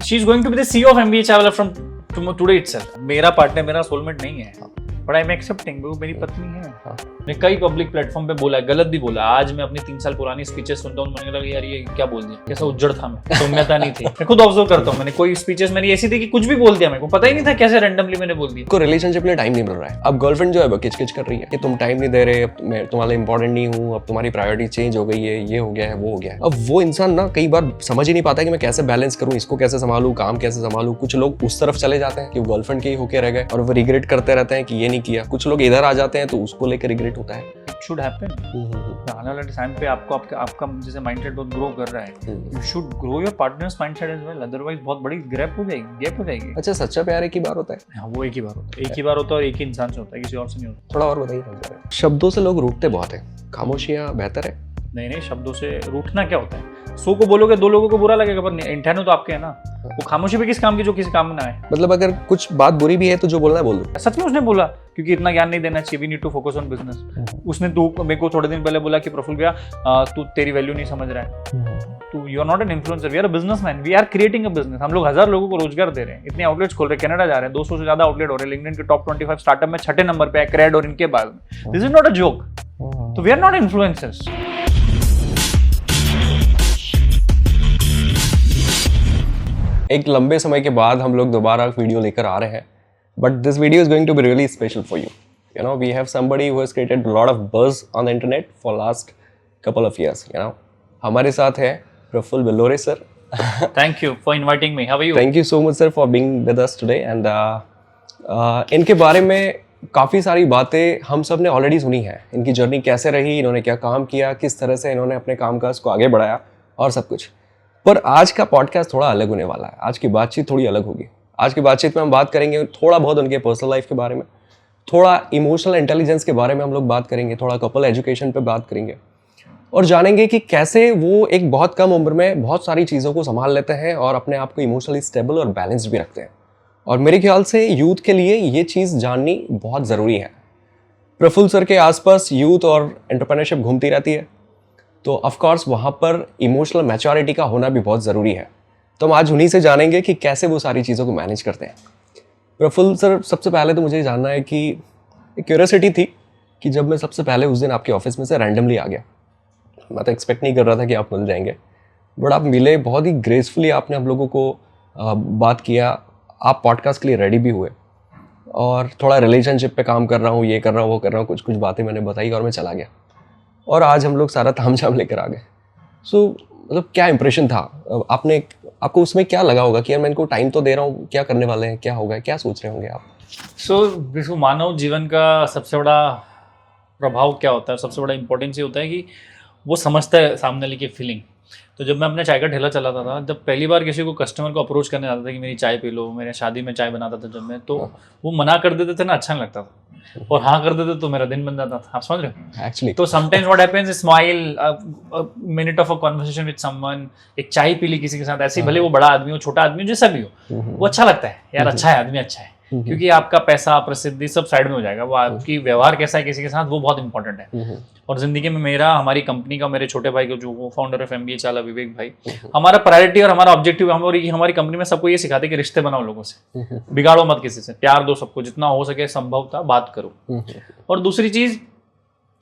She is going to be the CEO of MBA Chawla from today itself. मेरा partner मेरा soulmate नहीं है, but I am accepting, वो मेरी पत्नी है। मैं कई पब्लिक प्लेटफॉर्म पे बोला है, गलत भी बोला। आज मैं अपनी 3 साल पुरानी स्पीचेस सुनता हूँ, मुझे लगा यार ये क्या बोल दिया, कैसा उज्जड़ था मैं, सौम्यता नहीं थी। मैं खुद ऑब्जर्व करता हूँ, मैंने कोई स्पीचेस मेरी ऐसी थी कि कुछ भी बोल दिया, मेरे को पता ही नहीं था कैसे रैंडमली मैंने बोल दिया। को रिलेशनशिप में टाइम नहीं मिल रहा है। अब गर्लफ्रेंड जो है वो किचकिच कर रही है कि तुम टाइम नहीं दे रहे, अब मैं तुम्हारे इंपॉर्टेंट नहीं हूँ, अब तुम्हारी प्रायोरिटी चेंज हो गई है, ये हो गया है, वो हो गया है। अब वो इंसान ना कई बार समझ ही नहीं पाता कि मैं कैसे बैलेंस करूँ, इसको कैसे संभालूं, काम कैसे संभालूं। कुछ लोग उस तरफ चले जाते हैं कि वो गर्लफ्रेंड के ही होके रह गए और वो रिग्रेट करते रहते हैं कि ये नहीं किया। कुछ लोग इधर आ जाते हैं तो उसको लेकर रिग्रेट होता है। It should happen. आने वाले टाइम पे आपको आपका जैसे माइंडसेट बहुत ग्रो कर रहा है, you should grow your partner's mindset as well, otherwise बहुत बड़ी गैप हो जाएगी। अच्छा, सच्चा प्यार एक ही बार होता है? हाँ, वो एक ही बार होता है, एक ही बार होता है और एक ही इंसान से होता है, किसी और से नहीं होता। थोड़ा और बताइए। शब्दों से लोग रूठते बहुत है, खामोशियां बेहतर है? नहीं, शब्दों से रूठना क्या होता है? 100 को बोलोगे 2 लोगों को बुरा लगेगा, पर इंटेंट तो आपके है ना। वो खामोशी भी किस काम की जो किसी काम में ना है। मतलब अगर कुछ बात बुरी भी है तो जो बोलना है बोल दो। सच में उसने बोला, क्योंकि इतना ज्ञान नहीं देना चाहिए, we need to focus on business. उसने तू मेरे को थोड़े दिन पहले बोला कि प्रफुल्ल भैया तू तेरी वैल्यू नहीं समझ रहा है, तू you are not an influencer, we are a businessman, we are creating a business. हम लोग 1000 लोगों को रोजगार दे रहे हैं, इतने आउटलेट्स खोल रहे हैं, कनाडा जा रहे हैं, 200 से ज्यादा आउटलेट हो रहे हैं, लिंक्डइन के टॉप 25 स्टार्टअप में 6ठे नंबर पे है क्रेड और इनके बाद। This is not a joke, तो वी आर नॉट इन्फ्लुएंसर्स। एक लंबे समय के बाद हम लोग दोबारा वीडियो लेकर आ रहे हैं, but this video is going to be really special for you. You know, we have somebody who has created lot of buzz on the internet for last couple of years. You know, हमारे साथ है Prafull Billore sir. Thank you for inviting me, how are you? Thank you so much sir for being with us today. And इनके बारे में काफ़ी सारी बातें हम सब ने ऑलरेडी सुनी है। इनकी जर्नी कैसे रही, इन्होंने क्या काम किया, किस तरह से इन्होंने अपने कामकाज को आगे बढ़ाया और सब कुछ। पर आज का पॉडकास्ट थोड़ा अलग होने वाला है, आज की बातचीत थोड़ी अलग होगी। आज की बातचीत में हम बात करेंगे थोड़ा बहुत उनके पर्सनल लाइफ के बारे में, थोड़ा इमोशनल इंटेलिजेंस के बारे में हम लोग बात करेंगे, थोड़ा कपल एजुकेशन पे बात करेंगे और जानेंगे कि कैसे वो एक बहुत कम उम्र में बहुत सारी चीज़ों को संभाल लेते हैं और अपने आप को इमोशनली स्टेबल और बैलेंस्ड भी रखते हैं। और मेरे ख्याल से यूथ के लिए ये चीज़ जाननी बहुत ज़रूरी है। प्रफुल्ल सर के आसपास यूथ और एंटरप्रेन्योरशिप घूमती रहती है, तो ऑफ कोर्स वहाँ पर इमोशनल मैच्योरिटी का होना भी बहुत ज़रूरी है। तो हम आज उन्हीं से जानेंगे कि कैसे वो सारी चीज़ों को मैनेज करते हैं। प्रफुल्ल सर, सबसे पहले तो मुझे जानना है कि एक क्यूरियोसिटी थी कि जब मैं सबसे पहले उस दिन आपके ऑफिस में से रैंडमली आ गया, मैं तो एक्सपेक्ट नहीं कर रहा था कि आप मिल जाएंगे, बट आप मिले, बहुत ही ग्रेसफुली आपने हम लोगों को बात किया, आप पॉडकास्ट के लिए रेडी भी हुए और थोड़ा रिलेशनशिप पे काम कर रहा हूँ, ये कर रहा हूँ, वो कर रहा हूँ, कुछ कुछ बातें मैंने बताई और मैं चला गया और आज हम लोग सारा तामझाम लेकर आ गए। सो मतलब क्या इंप्रेशन था आपको उसमें क्या लगा होगा कि यार मैं इनको टाइम तो दे रहा हूँ, क्या करने वाले हैं, क्या होगा, क्या सोच रहे होंगे आप? सो मानव जीवन का सबसे बड़ा प्रभाव क्या होता है, सबसे बड़ा इंपॉर्टेंस ये होता है कि वो समझता है सामने वाले की फीलिंग। तो जब मैं अपने चाय का ठेला चलाता था, जब पहली बार किसी को कस्टमर को अप्रोच करने आता था कि मेरी चाय पी लो, मेरे शादी में चाय बनाता था जब मैं, तो वो मना कर देते थे ना, अच्छा नहीं लगता था, और हाँ कर देते तो मेरा दिन बन जाता था। आप समझ रहे हो एक्चुअली? तो sometimes what happens, smile, minute of a conversation with someone, एक चाय पी ली किसी के साथ, ऐसे भले वो बड़ा आदमी हो, छोटा आदमी हो, जैसा भी हो, वो अच्छा लगता है यार, अच्छा है आदमी, अच्छा है, क्योंकि आपका पैसा, प्रसिद्धि सब साइड में हो जाएगा, वो आपकी व्यवहार कैसा है किसी के साथ, वो बहुत इंपॉर्टेंट है। और जिंदगी में मेरा, हमारी कंपनी का, मेरे छोटे भाई को जो वो फाउंडर ऑफ MBA चावला, विवेक भाई, हमारा प्रायोरिटी और हमारा ऑब्जेक्टिव, हमारी कंपनी में सबको ये सिखाते कि रिश्ते बनाओ लोगों से, बिगाड़ो मत किसी से, प्यार दो सबको, जितना हो सके संभव था बात करो। और दूसरी चीज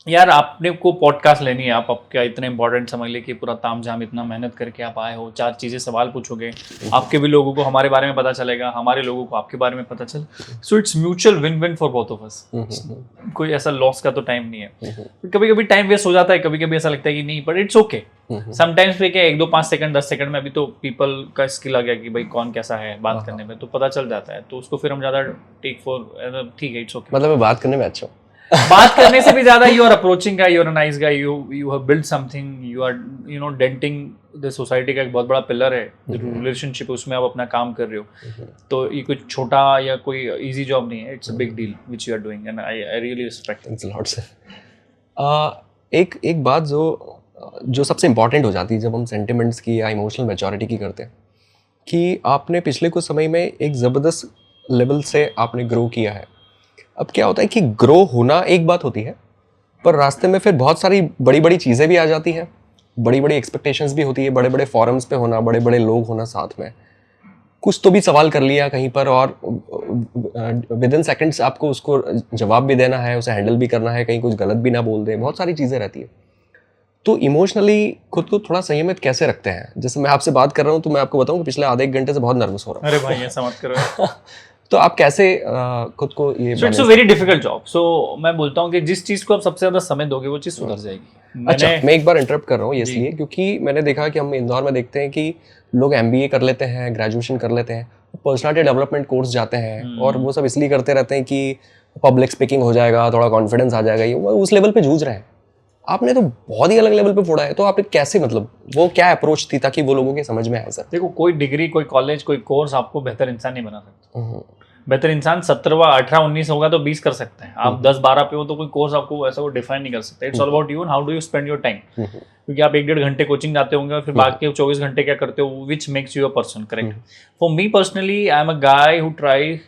यार, आपने को पॉडकास्ट लेनी है, आप क्या इतने इंपॉर्टेंट समझ ले कि पूरा तामझाम इतना मेहनत करके आप आए हो, 4 चीजें सवाल पूछोगे, आपके भी लोगों को हमारे बारे में पता चलेगा, हमारे लोगों को आपके बारे में पता चले, so it's mutual win win for both of us. कोई ऐसा लॉस का तो टाइम नहीं है। कभी कभी टाइम वेस्ट हो जाता है, कभी कभी ऐसा लगता है कि नहीं, बट इट्स ओके। समटाइम्स पे क्या 1, 2, 5 सेकंड, 10 सेकंड में अभी तो पीपल का स्किल आ गया कि भाई कौन कैसा है बात करने में, तो पता चल जाता है, तो उसको फिर हम ज्यादा टेक फॉर, ठीक है, इट्स ओके। मतलब मैं बात करने में अच्छा हूँ? बात करने से भी ज्यादा you are approaching guy, you are a nice guy, you have built something, you are denting the society का एक बहुत बड़ा पिलर है रिलेशनशिप, उसमें आप अपना काम कर रहे हो, तो ये कोई छोटा या कोई इजी जॉब नहीं है, it's a big deal which you are doing and I really respect it lot sir. एक बात जो सबसे इम्पॉर्टेंट हो जाती है जब हम सेंटिमेंट्स की या इमोशनल मैच्योरिटी की करते हैं, कि आपने पिछले कुछ समय में एक ज़बरदस्त लेवल से आपने ग्रो किया है। अब क्या होता है कि ग्रो होना एक बात होती है, पर रास्ते में फिर बहुत सारी बड़ी बड़ी चीज़ें भी आ जाती हैं, बड़ी बड़ी एक्सपेक्टेशंस भी होती है, बड़े बड़े फॉरम्स पे होना, बड़े बड़े लोग होना साथ में। कुछ तो भी सवाल कर लिया कहीं पर और विद इन सेकेंड्स आपको उसको जवाब भी देना है, उसे हैंडल भी करना है, कहीं कुछ गलत भी ना बोल दे, बहुत सारी चीज़ें रहती है। तो इमोशनली खुद को थोड़ा संयमित कैसे रखते हैं? जैसे मैं आपसे बात कर रहा हूँ तो मैं आपको बताऊँ कि पिछले आधे एक घंटे से बहुत नर्वस हो रहा हूँ। अरे भाई ऐसा मत करो। तो आप कैसे खुद को ये it's a very difficult job. So मैं बोलता हूँ कि जिस चीज़ को आप सबसे ज़्यादा समय दोगे वो चीज़ सुधर जाएगी। अच्छा, मैं एक बार इंटरप्ट कर रहा हूँ ये इसलिए क्योंकि मैंने देखा कि हम इंदौर में देखते हैं कि लोग MBA कर लेते हैं, ग्रेजुएशन कर लेते हैं, पर्सनालिटी डेवलपमेंट कोर्स जाते हैं और वो सब इसलिए करते रहते हैं कि पब्लिक स्पीकिंग हो जाएगा, थोड़ा कॉन्फिडेंस आ जाएगा, ये उस लेवल पे जूझ रहे हैं। आपने तो बहुत ही अलग लेवल पे फोड़ा है, तो आपने कैसे, मतलब वो क्या अप्रोच थी ताकि वो लोगों के समझ में आए? सर देखो, कोई डिग्री, कोई कॉलेज, कोई कोर्स आपको बेहतर इंसान नहीं बना सकता। बेहतर इंसान 17, 18, 19 होगा तो 20 कर सकते हैं। आप 10, 12 पे हो तो कोई कोर्स आपको ऐसा वो डिफाइन नहीं कर सकता। It's all about you and how do you spend your time. क्योंकि आप 1-1.5 घंटे कोचिंग जाते होंगे और फिर बाकी 24 घंटे क्या करते हो, which makes you a person, correct? For me personally I am a guy who try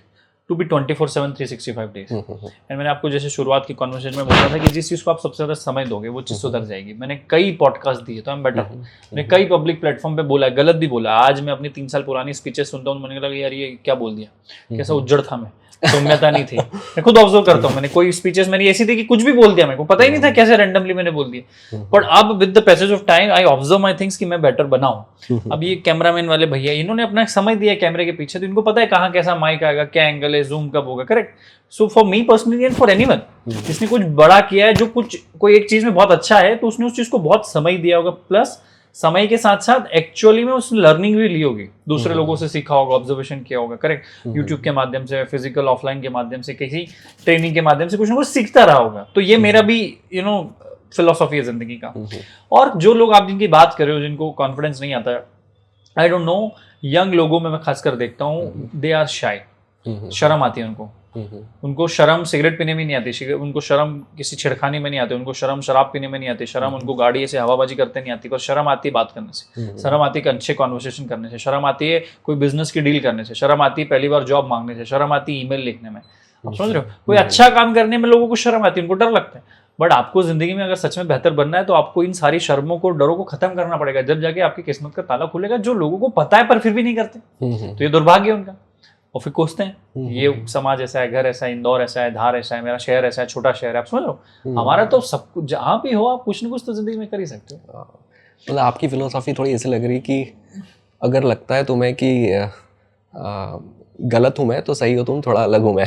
to be 24/7 365 days. And मैंने आपको जैसे शुरुआत की कॉन्वर्सेशन में बोला था कि जिस चीज़ को आप सबसे ज़्यादा समय दोगे वो चीज़ सुधर जाएगी। मैंने कई पॉडकास्ट दिए तो आई एम बेटर। मैंने कई पब्लिक प्लेटफॉर्म पे बोला है, गलत भी बोला। आज मैं अपनी 3 साल पुरानी स्पीचेस सुनता हूँ, मैंने लगा यार ये क्या बोल दिया, कैसा उज्जड़ था मैं, सौम्यता नहीं थी। मैं खुद ऑब्जर्व करता हूँ, मैंने कोई स्पीचेस मेरी ऐसी थी कि कुछ भी बोल दिया, मेरे को पता ही नहीं था कैसे रैंडमली मैंने बोल दिया। बट अब with the passage of time I observe my things कि मैं बेटर बना हूँ। अब ये कैमरामैन वाले भैया, इन्होंने अपना समय दिया कैमरे के पीछे, तो इनको पता है कहाँ कैसा माइक आएगा, क्या एंगल है, जूम कब होगा, correct? So for me personally and for anyone जिसने कुछ बड़ा किया है, जो कुछ कोई एक चीज में बहुत अच्छा है, तो उसने उस चीज को बहुत समय दिया होगा, प्लस समय के साथ साथ एक्चुअली में उसने लर्निंग भी ली होगी, दूसरे लोगों से सीखा होगा, ऑब्जर्वेशन किया होगा, करेक्ट? यूट्यूब के माध्यम से, फिजिकल ऑफलाइन के माध्यम से, किसी ट्रेनिंग के माध्यम से कुछ ना कुछ सीखता रहा होगा। तो ये मेरा भी फिलोसॉफी है जिंदगी का। और जो लोग आप जिनकी बात कर रहे हो, जिनको कॉन्फिडेंस नहीं आता है, आई डोंट नो, यंग लोगों में मैं खासकर देखता हूँ, दे आर शाय, शर्म आती है उनको। उनको शर्म सिगरेट पीने में नहीं आती, उनको शर्म किसी छेड़खानी में नहीं आती, उनको शर्म शराब पीने में नहीं आती, शर्म उनको गाड़ी से हवाबाजी करते नहीं आती, पर शर्म आती है बात करने से, शर्म आती है अच्छे कॉन्वर्सेशन करने से, शर्म आती है कोई बिजनेस की डील करने से, शर्म आती है पहली बार जॉब मांगने से, शर्म आती है ईमेल लिखने में। आप समझ रहे हो? कोई अच्छा काम करने में लोगों को शर्म आती है, उनको डर लगता है। बट आपको जिंदगी में अगर सच में बेहतर बनना है तो आपको इन सारी शर्मों को, डरों को खत्म करना पड़ेगा, जब जाके आपकी किस्मत का ताला खुलेगा। जो लोगों को पता है पर फिर भी नहीं करते, तो ये दुर्भाग्य है उनका। और फिर कोसते हैं ये समाज ऐसा है, घर ऐसा है, इंदौर ऐसा है, धार ऐसा है, मेरा शहर ऐसा है, छोटा शहर है। आप समझ लो, हमारा तो सब कुछ, जहाँ भी हो आप कुछ ना कुछ तो जिंदगी में कर ही सकते हो। मतलब आपकी फिलोसॉफी थोड़ी ऐसे लग रही कि अगर लगता है तुम्हें कि गलत हूं मैं, तो सही हो तुम, थोड़ा अलग हूं मैं।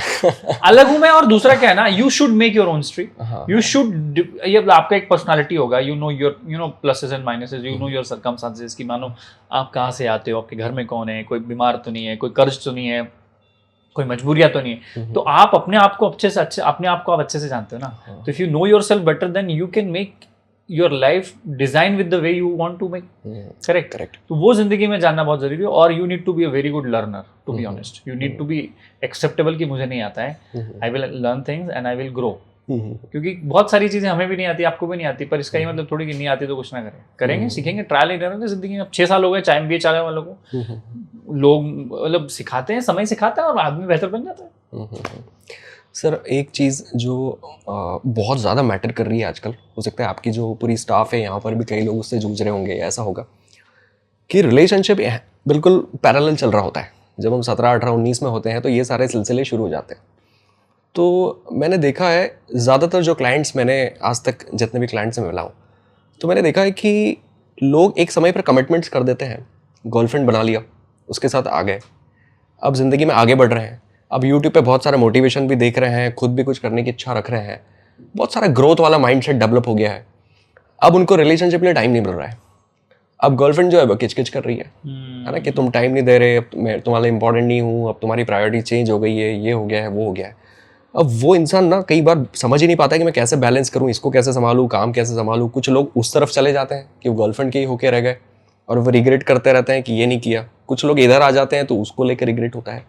अलग हूं मैं, और दूसरा क्या है ना, you should make your own history. You should, ये आपका एक पर्सनालिटी होगा, you know pluses and minuses, you know your circumstances, कि मानो आप कहाँ से आते हो, आपके घर में कौन है, कोई बीमार तो नहीं है, कोई कर्ज तो नहीं है, कोई मजबूरियां तो नहीं है। तो आप अपने आप को अच्छे से जानते हो ना। तो if you know yourself better, then you can make your life design with the way you want to make, correct? तो वो जिंदगी में जानना बहुत जरूरी है। और you need to be a very good learner, to be honest. You need to be acceptable कि मुझे नहीं आता है, I will learn things and I will grow. क्योंकि बहुत सारी चीजें हमें भी नहीं आती, आपको भी नहीं आती, पर इसका ही मतलब थोड़ी कि नहीं आती तो कुछ ना करें, करेंगे, सीखेंगे, ट्रायल ही करेंगे जिंदगी में। अब 6 साल हो गए चाय MBA चलाने वालों को, लोग मतलब सिखाते हैं, समय सिखाता है और आदमी बेहतर बन जाता है। सर एक चीज़ जो बहुत ज़्यादा मैटर कर रही है आजकल, हो सकता है आपकी जो पूरी स्टाफ है यहाँ पर भी कई लोग उससे जूझ रहे होंगे, ऐसा होगा कि रिलेशनशिप बिल्कुल पैरेलल चल रहा होता है। जब हम 17, 18, 19 में होते हैं तो ये सारे सिलसिले शुरू हो जाते हैं। तो मैंने देखा है ज़्यादातर जो क्लाइंट्स, मैंने आज तक जितने भी क्लाइंट्स से मिला हूँ, तो मैंने देखा है कि लोग एक समय पर कमिटमेंट्स कर देते हैं, गर्लफ्रेंड बना लिया, उसके साथ आ गए, अब ज़िंदगी में आगे बढ़ रहे हैं, अब यूट्यूब पे बहुत सारा मोटिवेशन भी देख रहे हैं, खुद भी कुछ करने की इच्छा रख रहे हैं, बहुत सारा ग्रोथ वाला माइंडसेट डेवलप हो गया है। अब उनको रिलेशनशिप के लिए टाइम नहीं मिल रहा है। अब गर्लफ्रेंड जो है वो किचकिच कर रही है ना, कि तुम टाइम नहीं दे रहे, अब मैं तुम्हारे लिए इंपॉर्टेंट नहीं हूँ, अब तुम्हारी प्रायोरिटी चेंज हो गई है, ये हो गया है, वो हो गया है। अब वो इंसान ना कई बार समझ ही नहीं पाता कि मैं कैसे बैलेंस करूँ, इसको कैसे संभालूँ, काम कैसे संभालूँ। कुछ लोग उस तरफ चले जाते हैं कि वो गर्लफ्रेंड के ही होके रह गए और वो रिग्रेट करते रहते हैं कि ये नहीं किया। कुछ लोग इधर आ जाते हैं तो उसको लेकर रिग्रेट होता है।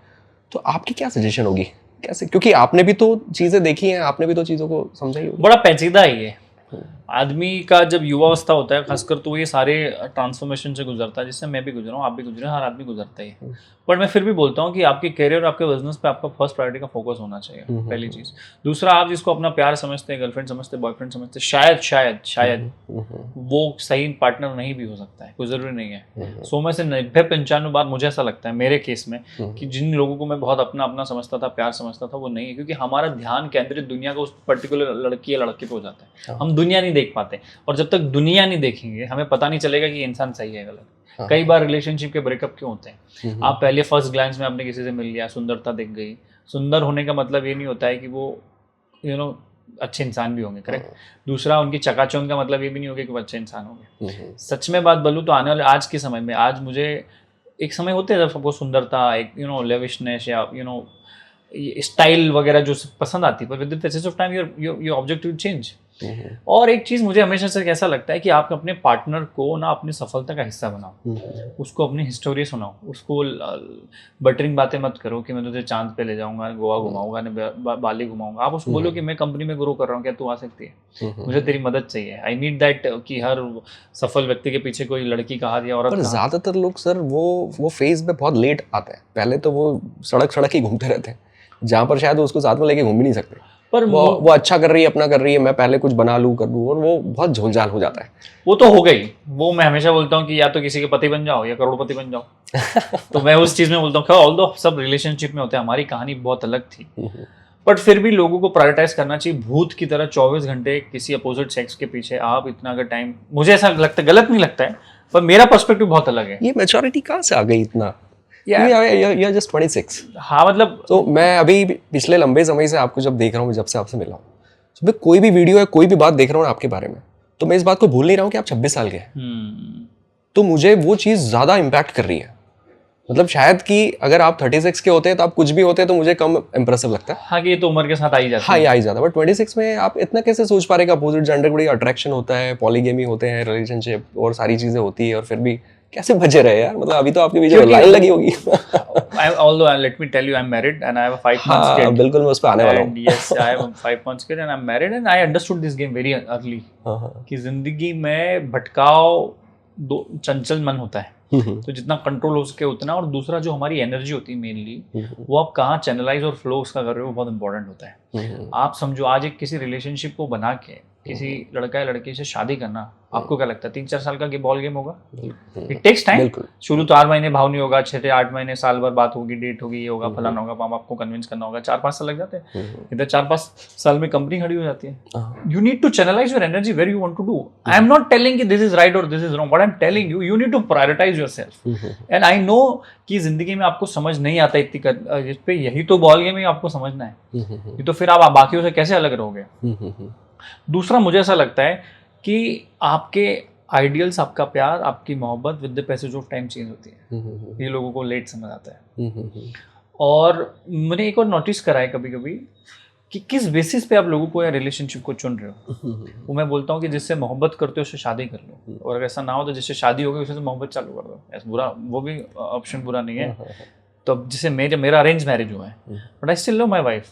तो आपकी क्या सजेशन होगी, कैसे? क्योंकि आपने भी तो चीज़ें देखी हैं, आपने भी तो चीज़ों को समझा ही होगा। बड़ा पेचीदा है ये। आदमी का जब युवावस्था होता है खासकर, तो ये सारे ट्रांसफॉर्मेशन से गुजरता है, जिससे मैं भी गुजरा हूँ, आप भी गुजरे, हर आदमी गुजरता ही है। पर मैं फिर भी बोलता हूँ कि आपके करियर और आपके बिजनेस पे आपका फर्स्ट प्रायोरिटी का फोकस होना चाहिए, पहली चीज़। दूसरा, आप जिसको अपना प्यार समझते हैं, गर्लफ्रेंड समझते हैं, बॉयफ्रेंड समझते हैं, शायद शायद शायद वो सही पार्टनर नहीं भी हो सकता है, कोई ज़रूरी नहीं है। 100 में से 90-95 बार मुझे ऐसा लगता है मेरे केस में कि जिन लोगों को मैं बहुत अपना अपना समझता था, प्यार समझता था, वो नहीं है, क्योंकि हमारा ध्यान केंद्रित दुनिया का उस पर्टिकुलर लड़की या लड़के पे हो जाता है। हम दुनिया नहीं देख पाते, और जब तक दुनिया नहीं देखेंगे हमें पता नहीं चलेगा कि इंसान सही है गलत। कई बार रिलेशनशिप के ब्रेकअप क्यों होते हैं? आप पहले फर्स्ट ग्लैंस में आपने किसी से मिल लिया, सुंदरता दिख गई। सुंदर होने का मतलब ये नहीं होता है कि वो अच्छे इंसान भी होंगे, करेक्ट। दूसरा, उनकी चकाचौंध का मतलब ये भी नहीं होगा कि वो अच्छे इंसान होंगे। सच में बात बोलूँ तो आने वाले आज के समय में, आज मुझे एक समय होते हैं जब सबको सुंदरता, एक लेविशनेस या स्टाइल वगैरह जो पसंद आती है, पर with the passage of time your objective will change. और एक चीज़ मुझे हमेशा से कैसा लगता है कि आप अपने पार्टनर को ना अपनी सफलता का हिस्सा बनाओ, उसको अपनी हिस्टोरी सुनाओ, उसको बटरिंग बातें मत करो कि मैं तुझे चांद पे ले जाऊंगा, गोवा घुमाऊंगा, बाली घुमाऊंगा। आप उसको बोलो कि मैं कंपनी में ग्रो कर रहा हूँ, क्या तू आ सकती है? मुझे तेरी मदद चाहिए। आई नीड दैट कि हर सफल व्यक्ति के पीछे कोई लड़की का हाथ या औरत। पर ज्यादातर लोग सर वो फेज पे बहुत लेट आते हैं। पहले तो वो सड़क ही घूमते रहते हैं, जहाँ पर शायद उसको साथ में लेके घूम भी नहीं सकते। पर वो अच्छा कर रही है, अपना कर रही है, मैं पहले कुछ बना लूँ कर लूँ, और वो बहुत झोलझाल हो जाता है। वो तो हो गई। वो मैं हमेशा बोलता हूँ कि या तो किसी के पति बन जाओ या करोड़पति बन जाओ। तो मैं उस चीज़ में बोलता हूँ, ऑल्दो सब रिलेशनशिप में होते हैं, हमारी कहानी बहुत अलग थी, बट फिर भी लोगों को प्रायोरिटाइज करना चाहिए। भूत की तरह 24 घंटे किसी अपोजिट सेक्स के पीछे आप इतना अगर टाइम, मुझे ऐसा लगता है, गलत नहीं लगता है, पर मेरा पर्सपेक्टिव बहुत अलग है। ये मैच्योरिटी कहाँ से आ गई इतना? You're just 26। हाँ, मतलब तो मैं अभी पिछले लंबे समय से आपको जब देख रहा हूँ, जब से आपसे मिला हूँ, तो मैं कोई भी वीडियो या कोई भी बात देख रहा हूँ आपके बारे में, तो मैं इस बात को भूल नहीं रहा हूँ कि आप 26 साल के हैं। तो मुझे वो चीज़ ज़्यादा इम्पैक्ट कर रही है। मतलब शायद कि अगर आप 36 के होते हैं तो आप कुछ भी होते तो मुझे कम इंप्रेसिव लगता है। हाँ, कि ये तो उम्र के साथ आ ही जाता है। हाँ, ये आ ही जाता है। बट 26 में आप इतना कैसे सोच पा रहे हैं कि अपोजिट जेंडर को बड़ी अट्रैक्शन होता है, पॉलीगेमी होते हैं, रिलेशनशिप और सारी चीज़ें होती है, और फिर भी कैसे बचे रहे यार? मतलब अभी तो आपके पीछे लाइन लगी होगी। Although let me tell you, I'm married and I have a 5 months kid. हाँ, बिल्कुल मैं उस पर आने वाला हूँ। Yes, I have a 5 months kid and I'm married and I understood this game very early. कि जिंदगी में भटकाव, चंचल मन होता है, तो जितना कंट्रोल हो सके उतना। और दूसरा, जो हमारी एनर्जी होती है मेनली, वो आप कहाँ चैनलाइज और फ्लो उसका कर रहे हो, वो बहुत इंपॉर्टेंट होता है। आप समझो, आज एक किसी रिलेशनशिप को बना के किसी लड़का या लड़की से शादी करना, आपको क्या लगता है 3-4 साल का बॉल गेम होगा? It takes time. शुरू तो 8 महीने भाव नहीं होगा, 6-8 महीने, साल भर बात होगी, डेट होगी, ये होगा, फलाना होगा, माँ बाप को कन्विंस करना होगा, 4-5 साल लग जाते हैं। इधर 4-5 साल में कंपनी खड़ी हो जाती है। You need to channelize your energy where you want to do. I am not telling कि दिस इज राइट और this is wrong, but I am telling you need to prioritize yourself. And I know कि जिंदगी में आपको समझ नहीं आता इतनी इस पे, यही तो बॉल गेम है, आपको समझना है। ये तो फिर आप बाकियों से कैसे अलग रहोगे? दूसरा, मुझे ऐसा लगता है कि आपके आइडियल्स, आपका प्यार, आपकी मोहब्बत with the passage of time change होती है। ये लोगों को लेट समझ आता है। और मैंने एक और नोटिस करा है कभी कभी कि किस बेसिस पे आप लोगों को या रिलेशनशिप को चुन रहे हो। वो मैं बोलता हूँ कि जिससे मोहब्बत करते हो उससे शादी कर लो, और अगर ऐसा ना हो तो जिससे शादी हो गई उससे मोहब्बत चालू कर दो। ऐसा बुरा, वो भी ऑप्शन बुरा नहीं है। तो जैसे मेरा अरेंज मैरिज हुआ है, but I still love my wife.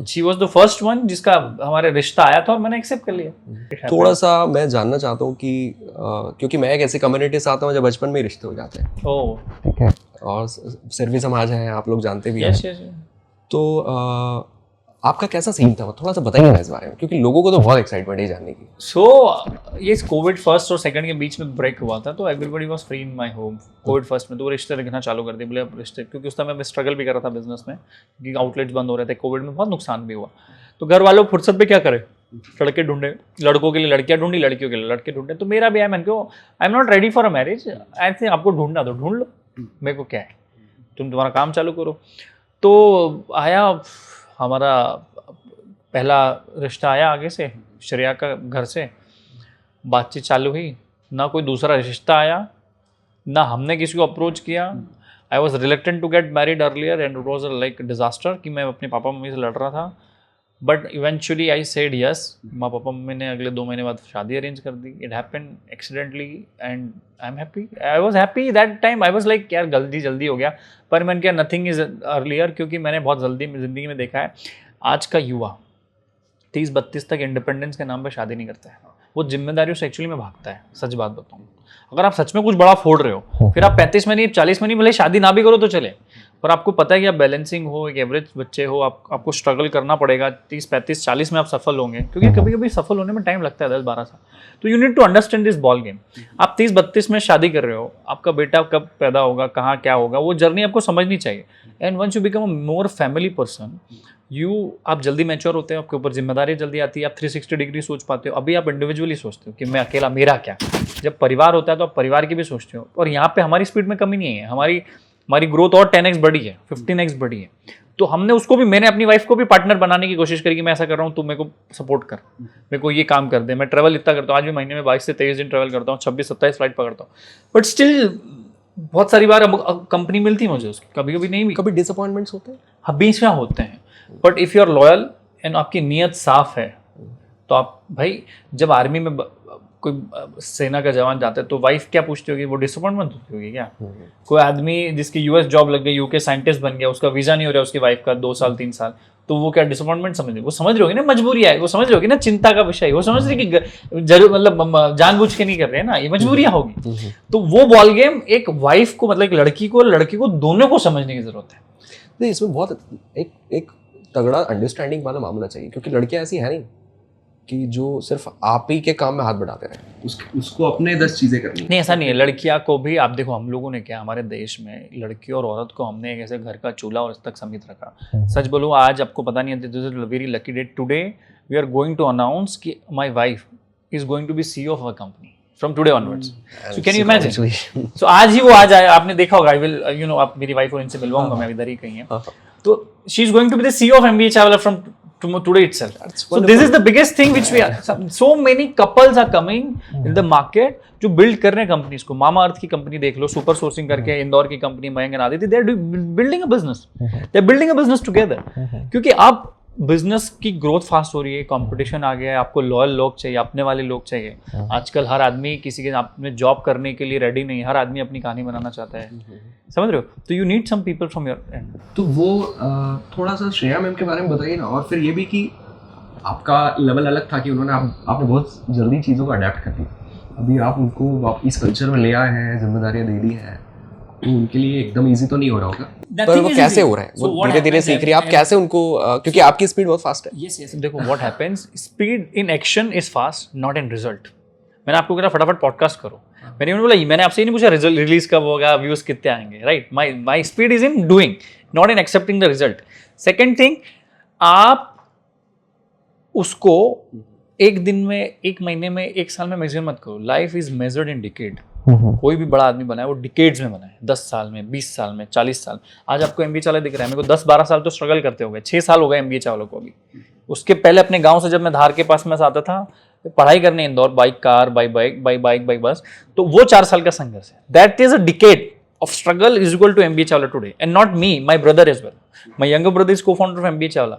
She was the first one जिसका हमारे रिश्ता आया था और मैंने एक्सेप्ट कर लिया। थोड़ा सा मैं जानना चाहता हूँ कि क्योंकि मैं एक ऐसी कम्युनिटी से आता हूँ जब बचपन में रिश्ते हो जाते हैं। ओह, ठीक है। और सर्वी समाज है, आप लोग जानते भी हैं। तो आपका कैसा सीन था, थोड़ा सा बताइए ना इस बारे में, क्योंकि लोगों को तो बहुत एक्साइटमेंट है जानने की। ये कोविड फर्स्ट और सेकंड के बीच में ब्रेक हुआ था, तो everybody was free in my home. Covid first में तो रिश्ते दिखना चालू कर दिए, बोले अब रिश्ते, क्योंकि उस समय मैं स्ट्रगल भी कर रहा था बिजनेस में, क्योंकि आउटलेट्स बंद हो रहे थे। कोविड में बहुत नुकसान भी हुआ, तो घर वालों फुर्सत पे क्या करे, लड़के ढूंढे, लड़कों के लिए लड़कियां ढूंढी, लड़कियों के लिए लड़के ढूंढे। तो मेरा भी आई am not ready for a marriage. I think आपको ढूंढना तो ढूंढ लो, मेरे को क्या है, तुम्हारा काम चालू करो। तो आया हमारा पहला रिश्ता आया आगे से, श्रेया का घर से बातचीत चालू हुई। ना कोई दूसरा रिश्ता आया, ना हमने किसी को अप्रोच किया। I was reluctant to get married earlier and it was like disaster कि मैं अपने पापा मम्मी से लड़ रहा था। But eventually I said yes. माँ पापा मम्मी ने अगले 2 महीने बाद शादी अरेंज कर दी। It happened accidentally and I am happy. I was happy that time. I was like यार जल्दी हो गया, पर मैंने क्या, नथिंग इज अर्लियर, क्योंकि मैंने बहुत जल्दी ज़िंदगी में देखा है आज का युवा 30-32 तक इंडिपेंडेंस के नाम पर शादी नहीं करता है। वो जिम्मेदारियों से एक्चुअली में भागता है। सच बात बताऊँ, अगर आप सच में कुछ बड़ा फोड़ रहे हो, फिर आप 35 में नहीं 40 में नहीं, भले शादी ना भी करो तो चले, पर आपको पता है कि आप बैलेंसिंग हो, एक एवरेज बच्चे हो, आपको स्ट्रगल करना पड़ेगा। 30 35 40 में आप सफल होंगे, क्योंकि कभी कभी सफल होने में टाइम लगता है 10-12 साल। तो you need to understand this ball game. आप 30-32 में शादी कर रहे हो, आपका बेटा कब पैदा होगा, कहाँ क्या होगा, वो जर्नी आपको समझनी चाहिए। And once you become a more family person, आप जल्दी मैच्योर होते हो, आपके ऊपर जिम्मेदारी जल्दी आती है, आप 360 डिग्री सोच पाते हो। अभी आप इंडिविजुअली सोचते हो कि मैं अकेला, मेरा क्या। जब परिवार होता है तो आप परिवार की भी सोचते हो। और यहाँ पे हमारी स्पीड में कमी नहीं है, हमारी ग्रोथ और 10x बढ़ी है, 15x बढ़ी है। तो हमने उसको भी, मैंने अपनी वाइफ को भी पार्टनर बनाने की कोशिश करी कि मैं ऐसा कर रहा हूँ, तू मेरे को सपोर्ट कर, मेरे को ये काम कर दे। मैं ट्रैवल इतना करता हूँ, आज भी महीने में 22 से 23 दिन ट्रैवल करता हूँ, 26-27 फ्लाइट पकड़ता हूँ, बट स्टिल बहुत सारी बार कंपनी मिलती है मुझे उसकी, कभी कभी नहीं भी, कभी डिसअपॉइंटमेंट्स होते हैं, हमेशा होते हैं। But if you are loyal and आपकी नीयत साफ है, तो आप भाई, जब आर्मी में कोई सेना का जवान जाता है तो वाइफ क्या पूछती होगी, वो डिसअपॉइंटमेंट होती होगी क्या? कोई आदमी जिसकी यूएस जॉब लग गई, यूके साइंटिस्ट बन गया, उसका वीज़ा नहीं हो रहा उसकी वाइफ का 2 साल 3 साल, तो वो क्या डिसअपॉइंटमेंट समझ रही? वो समझ रही होगी ना मजबूरी है, वो समझ रही होगी ना चिंता का विषय, वो समझ रही कि जरूर, मतलब जानबूझ के नहीं कर रहे हैं ना, ये मजबूरियां होगी। तो वो बॉल गेम एक वाइफ को, मतलब एक लड़की को, लड़के को, दोनों को समझने की जरूरत है। नहीं, इसमें बहुत एक तगड़ा अंडरस्टैंडिंग वाला मामला चाहिए, क्योंकि लड़कियां ऐसी है नहीं कि जो सिर्फ आप ही के काम में हाथ बढ़ाते रहे, उसको अपने 10 चीजें करनी। नहीं, ऐसा नहीं है। लड़कियां को भी, आप देखो, हम लोगों ने क्या, हमारे देश में लड़की और औरत को हमने एक ऐसे घर का चूल्हा और तक सीमित रखा। सच बोलूं, आज आपको पता नहीं है, this is very lucky day today, we are going to announce कि my wife is going to be CEO of a company from today onwards. So can you imagine? So आज ही वो आज आया, आपने देखा होगा, आई विल यू नो, आप मेरी वाइफ और इनसे मिलवाऊंगा, मैं इधर ही कहीं है। तो she is going to be the CEO of MBA Chawla from today itself. So this is the biggest thing which we are, so many couples are coming in the market जो build कर रहे हैं कंपनीज को। मामा अर्थ की company देख लो, super sourcing करके, इंदौर की company Mayank Aditya, they are building a business, they are building a business together। क्योंकि आप बिजनेस की ग्रोथ फास्ट हो रही है, कंपटीशन आ गया है, आपको लॉयल लोग चाहिए, अपने वाले लोग चाहिए। आजकल हर आदमी किसी के आपने जॉब करने के लिए रेडी नहीं, हर आदमी अपनी कहानी बनाना चाहता है, समझ रहे हो? तो you need some people from your end. तो वो थोड़ा सा श्रेया मैम के बारे में बताइए ना, और फिर ये भी कि आपका लेवल अलग था कि उन्होंने आपने बहुत जल्दी चीज़ों को अडेप्ट कर लिया। अभी आप उनको इस कल्चर में ले आए हैं, जिम्मेदारियां दे दी हैं, तो उनके लिए एकदम ईजी तो नहीं हो रहा होगा, पर वो कैसे हो रहा है, वो धीरे धीरे सीख रही है। आप कैसे उनको, क्योंकि आपकी स्पीड बहुत फास्ट है। यस, देखो what happens, speed in action is fast, not in result. मैंने आपको कहा फटाफट पॉडकास्ट करो, मैंने आपसे ये नहीं पूछा रिजल्ट रिलीज कब होगा, व्यूज कितने आएंगे, right? My speed is in doing, not in accepting the result. Second thing, आप उसको एक दिन में, एक महीने में, एक साल में मेजर मत करो। Life is measured in decade. कोई भी बड़ा आदमी बना है वो डिकेड्स में बना है, 10 साल में, 20 साल में, 40 साल। आज आपको एमबीए चावला दिख रहा है, मेरे को 10-12 साल तो स्ट्रगल करते हो गए, 6 साल हो गए एमबीए चावला को। अभी उसके पहले अपने गांव से जब मैं धार के पास में आता था पढ़ाई करने इंदौर, बाइक कार, बाइक बस, तो वो 4 साल का संघर्ष है। That is a decade of struggle is equal to MBA Chawla today, and not me, my brother as well. My younger brother is co-founder of MBA Chawla.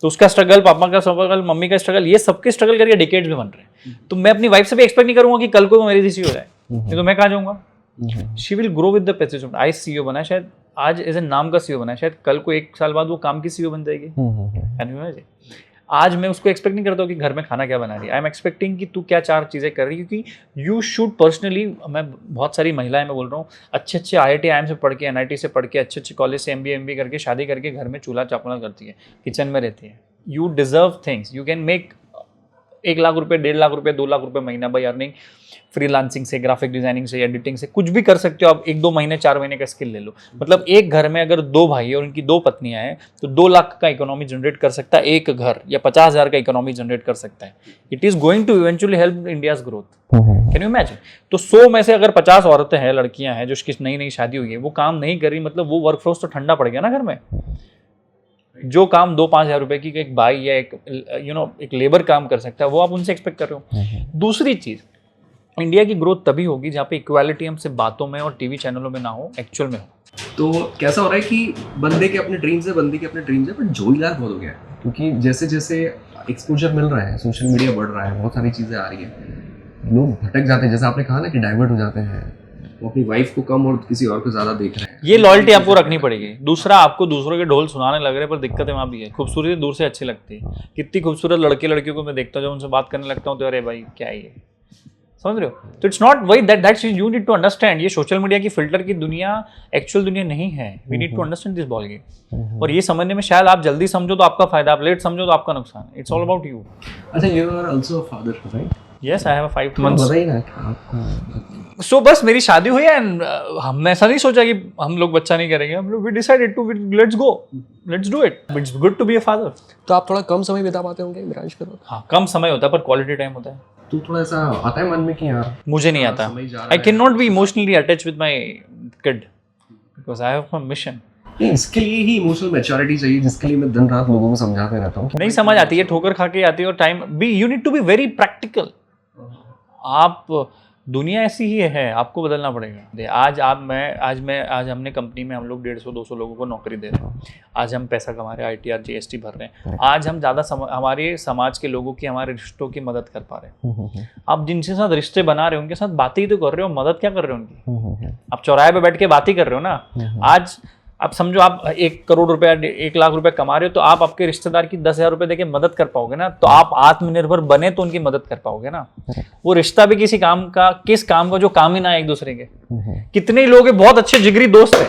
तो उसका स्ट्रगल, पापा का स्ट्रगल, मम्मी का स्ट्रगल, ये सबके struggle करके decades में बन रहे हैं। तो मैं अपनी वाइफ से भी एक्सपेक्ट नहीं करूंगा कि कल को वो मेरी जैसी हो जाए, नहीं तो मैं कहाँ जाऊंगा। She will grow with the passage. आज सीईओ बना है, शायद आज एज ए नाम का सीईओ बना है, शायद कल को 1 साल बाद वो काम की सीईओ बन जाएगी। आज मैं उसको एक्सपेक्ट नहीं करता हूँ कि घर में खाना क्या बना रही है। आई एम एक्सपेक्टिंग कि तू क्या 4 चीज़ें कर रही है, क्योंकि यू शुड पर्सनली, मैं बहुत सारी महिलाएं मैं बोल रहा हूँ, अच्छे IIT IIM से पढ़ के, NIT से पढ़ के, अच्छे कॉलेज से MBA करके, शादी करके घर में चूल्हा चापना करती है, किचन में रहती है। You deserve things, you can make 1 lakh रुपये, 1.5 लाख रुपये, 2 लाख रुपये महीना बाई अर्निंग फ्रीलांसिंग से, ग्राफिक डिजाइनिंग से, एडिटिंग से, कुछ भी कर सकते हो आप। 1-2 महीने 4 महीने का स्किल ले लो। मतलब एक घर में अगर 2 भाई और उनकी 2 पत्नियां हैं तो 2 लाख का इकोनॉमी जनरेट कर सकता है एक घर, या 50,000 का इकोनॉमी जनरेट कर सकता है। It is going to eventually help India's growth. Can you imagine? तो 100 में से अगर 50 औरतें हैं, लड़कियां हैं जो नई शादी हुई है, वो काम नहीं कर रही, मतलब वो वर्कफोर्स तो ठंडा पड़ गया ना घर में। जो काम 2-5 हज़ार रुपए की एक भाई या एक लेबर काम कर सकता है, वो आप उनसे एक्सपेक्ट कर रहे हो। दूसरी चीज, इंडिया की ग्रोथ तभी होगी जहाँ पे इक्वालिटी हमसे बातों में और टीवी चैनलों में ना हो, एक्चुअल में हो। तो कैसा हो रहा है कि बंदे के अपने ड्रीम्स है, पर जोईलाल बहुत हो गया है, क्योंकि जैसे जैसे एक्सपोजर मिल रहा है, सोशल मीडिया बढ़ रहा है, बहुत सारी चीज़ें आ रही है, लोग भटक जाते हैं, जैसे आपने कहा ना कि डाइवर्ट हो जाते हैं, वो अपनी वाइफ को कम और किसी और को ज्यादा देख रहे हैं। ये लॉयल्टी आपको रखनी पड़ेगी। दूसरा, आपको दूसरों के ढोल सुनाने लग रहे हैं, पर दिक्कत है वहाँ भी है, खूबसूरती दूर से अच्छी लगती है। कितनी खूबसूरत लड़के लड़कियों को मैं देखता हूँ, जब उनसे बात करने लगता हूँ तो अरे भाई क्या है ये, समझ रहे हो? तो इट्स नॉट वही that you need to understand, ये सोशल मीडिया की फिल्टर की दुनिया एक्चुअल दुनिया नहीं है। We need to understand this ball game. और ये समझने में शायद आप जल्दी समझो तो आपका फायदा, आप लेट समझो तो आपका नुकसान। It's all about you. अच्छा, you are also a father, right? Yes, I have a 5 months। बताइए ना आपका। सो बस मेरी शादी हुई है एंड हमने ऐसा नहीं सोचा कि हम लोग बच्चा नहीं करेंगे। हम लोग we decided to let's go, let's do it, it's good to be a father. तो आप थोड़ा कम समय बिता पाते होंगे मिरांश के साथ? हाँ, कम समय होता है पर क्वालिटी टाइम होता है। तो थोड़ा ऐसा आता है मन में कि यार मुझे नहीं आता, I can not be emotionally attach with my kid because I have a mission. इसके लिए ही इमोशनल मैच्योरिटी चाहिए, जिसके लिए मैं दिन रात लोगों को समझाते रहता हूँ। नहीं समझ आती है, ठोकर खा के आती है। और time be, you need to be very practical. आप, दुनिया ऐसी ही है, आपको बदलना पड़ेगा। आज हमने कंपनी में हम लोग 150-200 लोगों को नौकरी दे रहे हैं। आज हम पैसा कमा रहे हैं, ITR GST भर रहे हैं। आज हम ज़्यादा हमारे समाज के लोगों की, हमारे रिश्तों की मदद कर पा रहे हैं। आप जिनके साथ रिश्ते बना रहे हो उनके साथ बातें ही तो कर रहे हो, मदद क्या कर रहे हो उनकी? आप चौराहे पे बैठ के बात ही कर रहे हो ना। आज आप समझो, आप 1 करोड़ रुपया 1 लाख रुपया कमा रहे हो, तो आप आपके रिश्तेदार की 10,000 रुपये देके मदद कर पाओगे ना। तो आप आत्मनिर्भर बने तो उनकी मदद कर पाओगे ना। वो रिश्ता भी किस काम का जो काम ही ना है एक दूसरे के। कितने लोग बहुत अच्छे जिगरी दोस्त है,